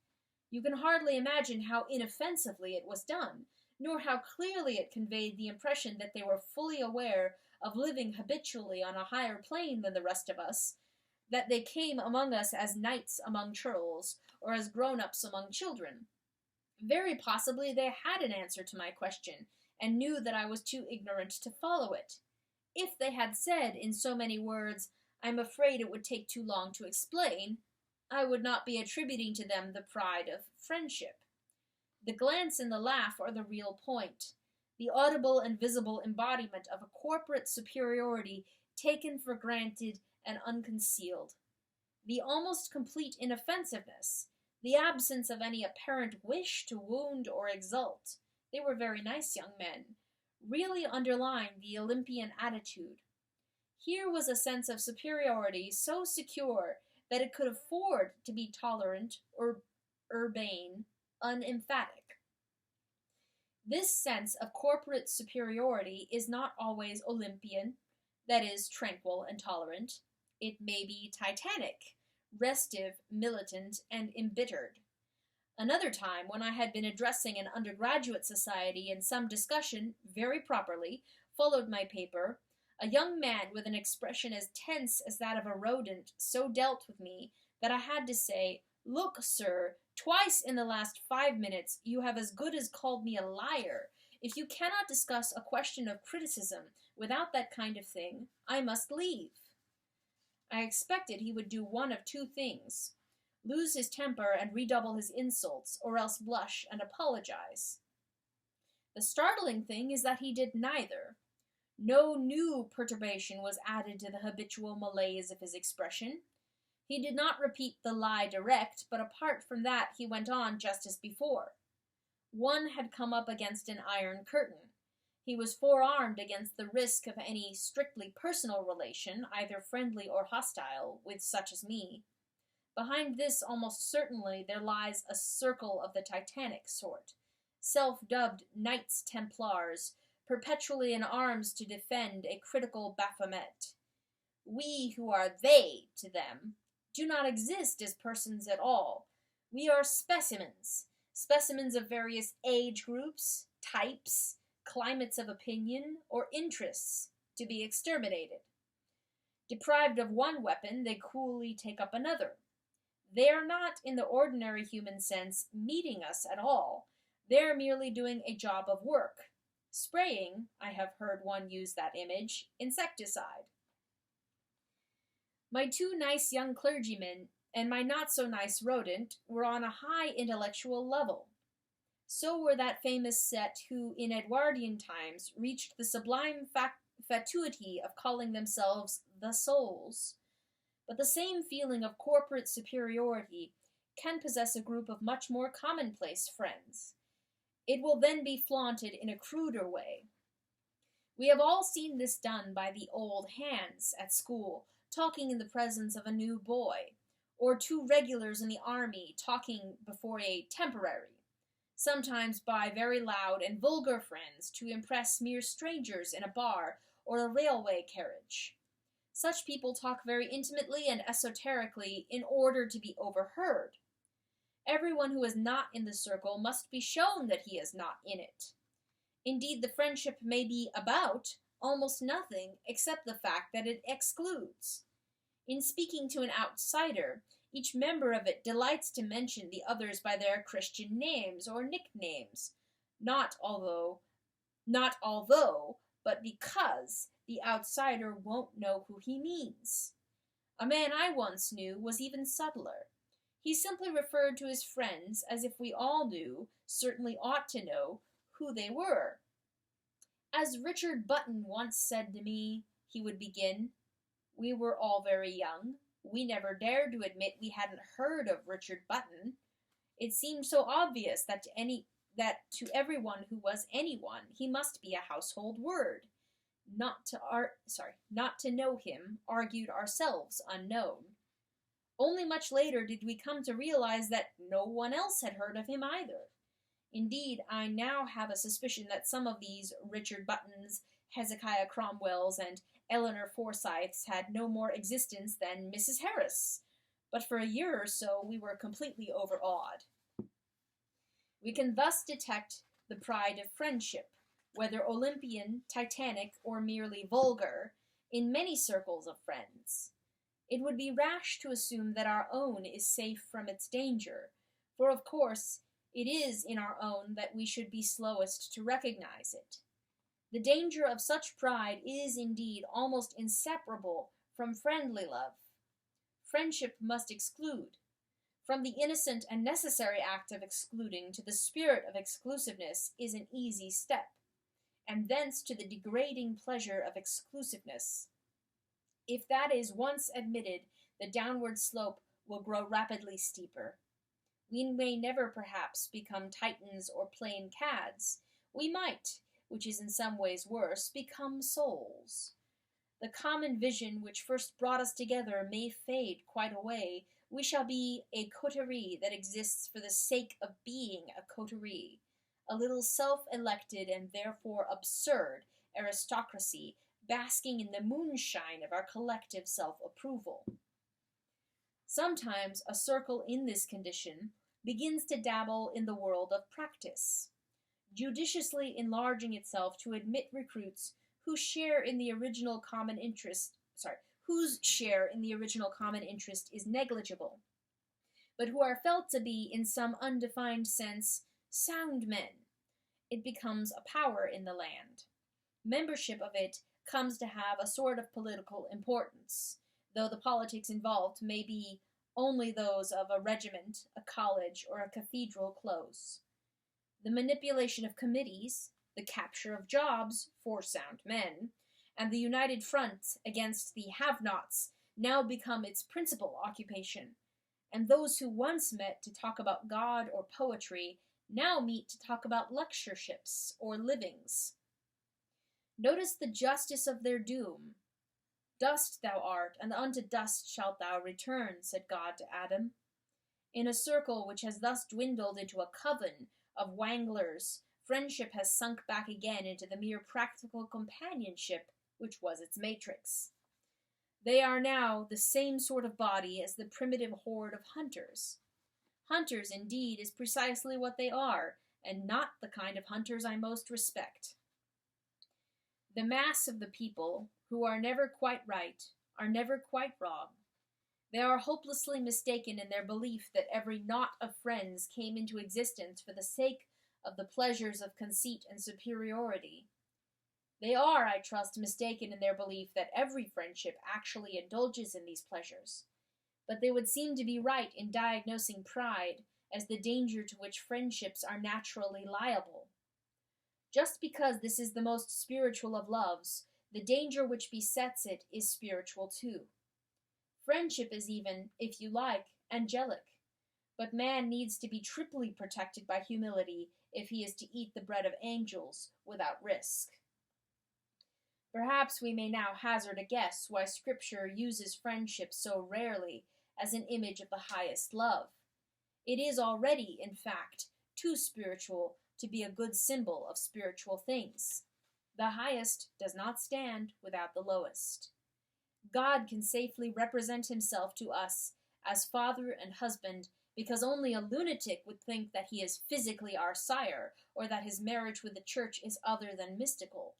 You can hardly imagine how inoffensively it was done, nor how clearly it conveyed the impression that they were fully aware of living habitually on a higher plane than the rest of us, that they came among us as knights among churls, or as grown-ups among children. Very possibly they had an answer to my question, and knew that I was too ignorant to follow it. If they had said, in so many words, "I'm afraid it would take too long to explain," I would not be attributing to them the pride of friendship. The glance and the laugh are the real point, the audible and visible embodiment of a corporate superiority taken for granted and unconcealed. The almost complete inoffensiveness, the absence of any apparent wish to wound or exult, they were very nice young men, really underlined the Olympian attitude. Here was a sense of superiority so secure that it could afford to be tolerant or urbane, unemphatic. This sense of corporate superiority is not always Olympian, that is, tranquil and tolerant. It may be titanic, restive, militant, and embittered. Another time, when I had been addressing an undergraduate society and some discussion, very properly, followed my paper, a young man with an expression as tense as that of a rodent so dealt with me that I had to say, "Look, sir, twice in the last 5 minutes you have as good as called me a liar. If you cannot discuss a question of criticism without that kind of thing, I must leave." I expected he would do one of two things: lose his temper and redouble his insults, or else blush and apologize. The startling thing is that he did neither. No new perturbation was added to the habitual malaise of his expression. He did not repeat the lie direct, but apart from that he went on just as before. One had come up against an iron curtain. He was forearmed against the risk of any strictly personal relation, either friendly or hostile, with such as me. Behind this, almost certainly, there lies a circle of the Titanic sort, self-dubbed Knights Templars, perpetually in arms to defend a critical Baphomet. We who are they to them do not exist as persons at all. We are specimens, specimens of various age groups, types, climates of opinion, or interests, to be exterminated. Deprived of one weapon, they coolly take up another. They are not, in the ordinary human sense, meeting us at all. They are merely doing a job of work. Spraying, I have heard one use that image, insecticide. My two nice young clergymen and my not-so-nice rodent were on a high intellectual level. So were that famous set who, in Edwardian times, reached the sublime fatuity of calling themselves the Souls. But the same feeling of corporate superiority can possess a group of much more commonplace friends. It will then be flaunted in a cruder way. We have all seen this done by the old hands at school, talking in the presence of a new boy, or two regulars in the army talking before a temporary, sometimes by very loud and vulgar friends to impress mere strangers in a bar or a railway carriage. Such people talk very intimately and esoterically in order to be overheard. Everyone who is not in the circle must be shown that he is not in it. Indeed, the friendship may be about almost nothing except the fact that it excludes. In speaking to an outsider, Each member of it delights to mention the others by their Christian names or nicknames, not although, but because the outsider won't know who he means. A man I once knew was even subtler. He simply referred to his friends as if we all knew, certainly ought to know, who they were. As Richard Button once said to me, he would begin, we were all very young. We never dared to admit we hadn't heard of Richard Button. It seemed so obvious that to everyone who was anyone, he must be a household word. Not to know him, argued ourselves unknown. Only much later did we come to realize that no one else had heard of him either. Indeed, I now have a suspicion that some of these Richard Buttons, Hezekiah Cromwells, and Eleanor Forsyths had no more existence than Mrs. Harris, but for a year or so we were completely overawed. We can thus detect the pride of friendship, whether Olympian, titanic, or merely vulgar, in many circles of friends. It would be rash to assume that our own is safe from its danger, for of course it is in our own that we should be slowest to recognize it. The danger of such pride is indeed almost inseparable from friendly love. Friendship must exclude. From the innocent and necessary act of excluding to the spirit of exclusiveness is an easy step, and thence to the degrading pleasure of exclusiveness. If that is once admitted, the downward slope will grow rapidly steeper. We may never perhaps become Titans or plain cads. We might, which is in some ways worse, become souls. The common vision which first brought us together may fade quite away. We shall be a coterie that exists for the sake of being a coterie, a little self-elected and therefore absurd aristocracy basking in the moonshine of our collective self-approval. Sometimes a circle in this condition begins to dabble in the world of practice, judiciously enlarging itself to admit recruits whose share in the original common interest is negligible, but who are felt to be, in some undefined sense, sound men. It becomes a power in the land. Membership of it comes to have a sort of political importance, though the politics involved may be only those of a regiment, a college, or a cathedral close. The manipulation of committees, the capture of jobs for sound men, and the united front against the have-nots now become its principal occupation, and those who once met to talk about God or poetry now meet to talk about lectureships or livings. Notice the justice of their doom. Dust thou art, and unto dust shalt thou return, said God to Adam. In a circle which has thus dwindled into a coven of wanglers, friendship has sunk back again into the mere practical companionship which was its matrix. They are now the same sort of body as the primitive horde of hunters. Hunters, indeed, is precisely what they are, and not the kind of hunters I most respect. The mass of the people, who are never quite right, are never quite wrong. They are hopelessly mistaken in their belief that every knot of friends came into existence for the sake of the pleasures of conceit and superiority. They are, I trust, mistaken in their belief that every friendship actually indulges in these pleasures, but they would seem to be right in diagnosing pride as the danger to which friendships are naturally liable. Just because this is the most spiritual of loves, the danger which besets it is spiritual too. Friendship is even, if you like, angelic, but man needs to be triply protected by humility if he is to eat the bread of angels without risk. Perhaps we may now hazard a guess why Scripture uses friendship so rarely as an image of the highest love. It is already, in fact, too spiritual to be a good symbol of spiritual things. The highest does not stand without the lowest. God can safely represent himself to us as father and husband because only a lunatic would think that he is physically our sire or that his marriage with the church is other than mystical.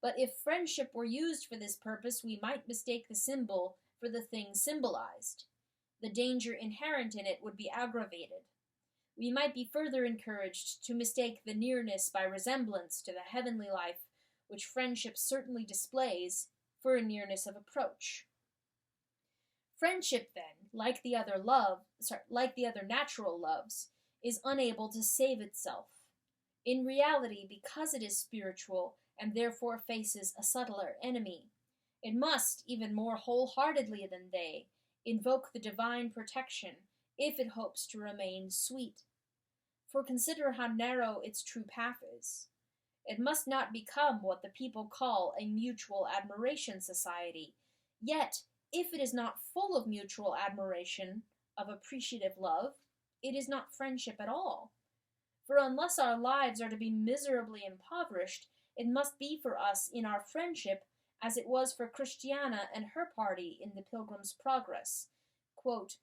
But if friendship were used for this purpose, we might mistake the symbol for the thing symbolized. the danger inherent in it would be aggravated. We might be further encouraged to mistake the nearness by resemblance to the heavenly life which friendship certainly displays for a nearness of approach. Friendship, then, like the other natural loves, is unable to save itself. In reality, because it is spiritual and therefore faces a subtler enemy, it must, even more wholeheartedly than they, invoke the divine protection if it hopes to remain sweet. For consider how narrow its true path is. It must not become what the people call a mutual admiration society, yet, if it is not full of mutual admiration, of appreciative love, it is not friendship at all. For unless our lives are to be miserably impoverished, it must be for us in our friendship as it was for Christiana and her party in the Pilgrim's Progress. Quote,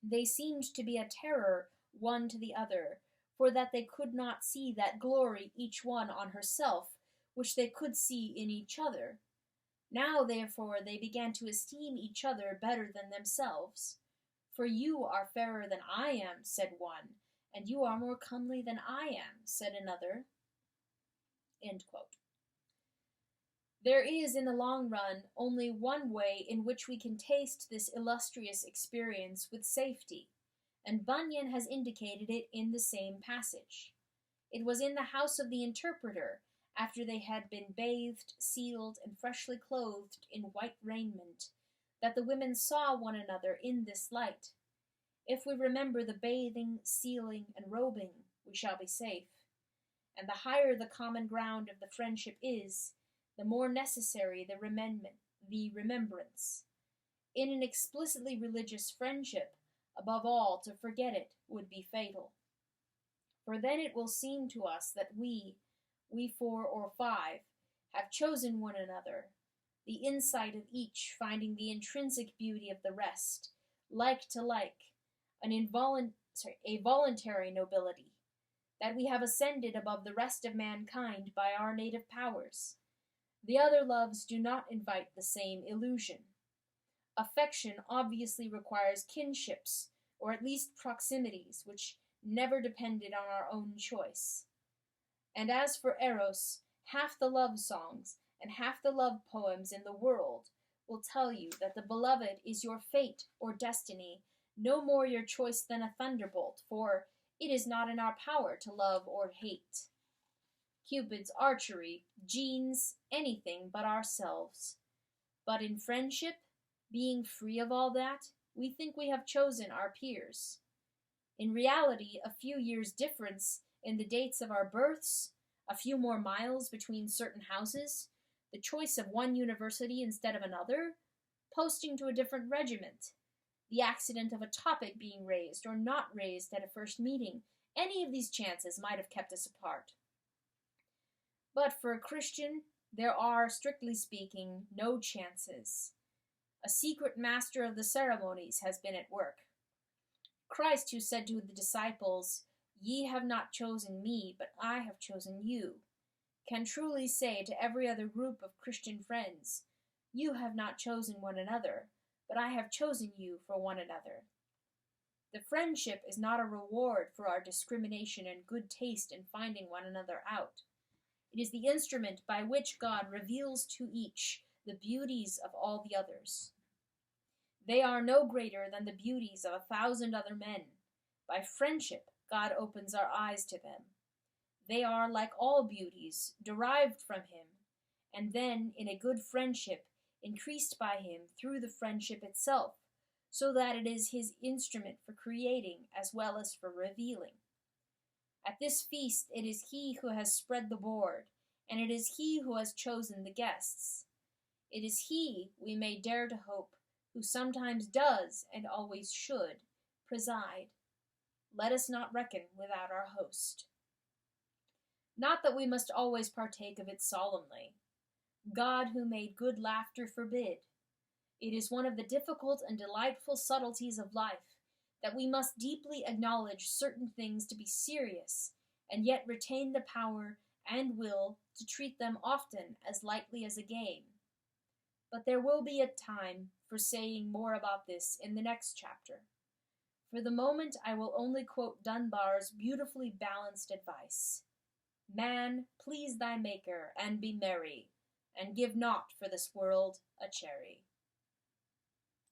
"They seemed to be a terror one to the other, for that they could not see that glory each one on herself, which they could see in each other. Now, therefore, they began to esteem each other better than themselves. For you are fairer than I am, said one, and you are more comely than I am, said another." End quote. There is, in the long run, only one way in which we can taste this illustrious experience with safety, and Bunyan has indicated it in the same passage. It was in the house of the interpreter, after they had been bathed, sealed, and freshly clothed in white raiment, that the women saw one another in this light. If we remember the bathing, sealing, and robing, we shall be safe. And the higher the common ground of the friendship is, the more necessary the remembrance. In an explicitly religious friendship, above all, to forget it would be fatal. For then it will seem to us that we 4 or 5, have chosen one another, the insight of each finding the intrinsic beauty of the rest, like to like, a voluntary nobility, that we have ascended above the rest of mankind by our native powers. The other loves do not invite the same illusion. Affection obviously requires kinships, or at least proximities, which never depended on our own choice. And as for Eros, half the love songs and half the love poems in the world will tell you that the beloved is your fate or destiny, no more your choice than a thunderbolt, for it is not in our power to love or hate. Cupid's archery, genes, anything but ourselves. But in friendship, being free of all that, we think we have chosen our peers. In reality, a few years' difference in the dates of our births, a few more miles between certain houses, the choice of one university instead of another, posting to a different regiment, the accident of a topic being raised or not raised at a first meeting, any of these chances might have kept us apart. But for a Christian, there are, strictly speaking, no chances. A secret master of the ceremonies has been at work. Christ, who said to the disciples, "Ye have not chosen me, but I have chosen you," can truly say to every other group of Christian friends, "You have not chosen one another, but I have chosen you for one another." The friendship is not a reward for our discrimination and good taste in finding one another out. It is the instrument by which God reveals to each the beauties of all the others. They are no greater than the beauties of 1,000 other men. By friendship, God opens our eyes to them. They are, like all beauties, derived from Him, and then, in a good friendship, increased by Him through the friendship itself, so that it is His instrument for creating as well as for revealing. At this feast it is He who has spread the board, and it is He who has chosen the guests. It is He, we may dare to hope, who sometimes does, and always should, preside. Let us not reckon without our host. Not that we must always partake of it solemnly. God, who made good laughter, forbid. It is one of the difficult and delightful subtleties of life that we must deeply acknowledge certain things to be serious, and yet retain the power and will to treat them often as lightly as a game. But there will be a time for saying more about this in the next chapter. For the moment, I will only quote Dunbar's beautifully balanced advice. Man, please thy Maker, and be merry, and give not for this world a cherry.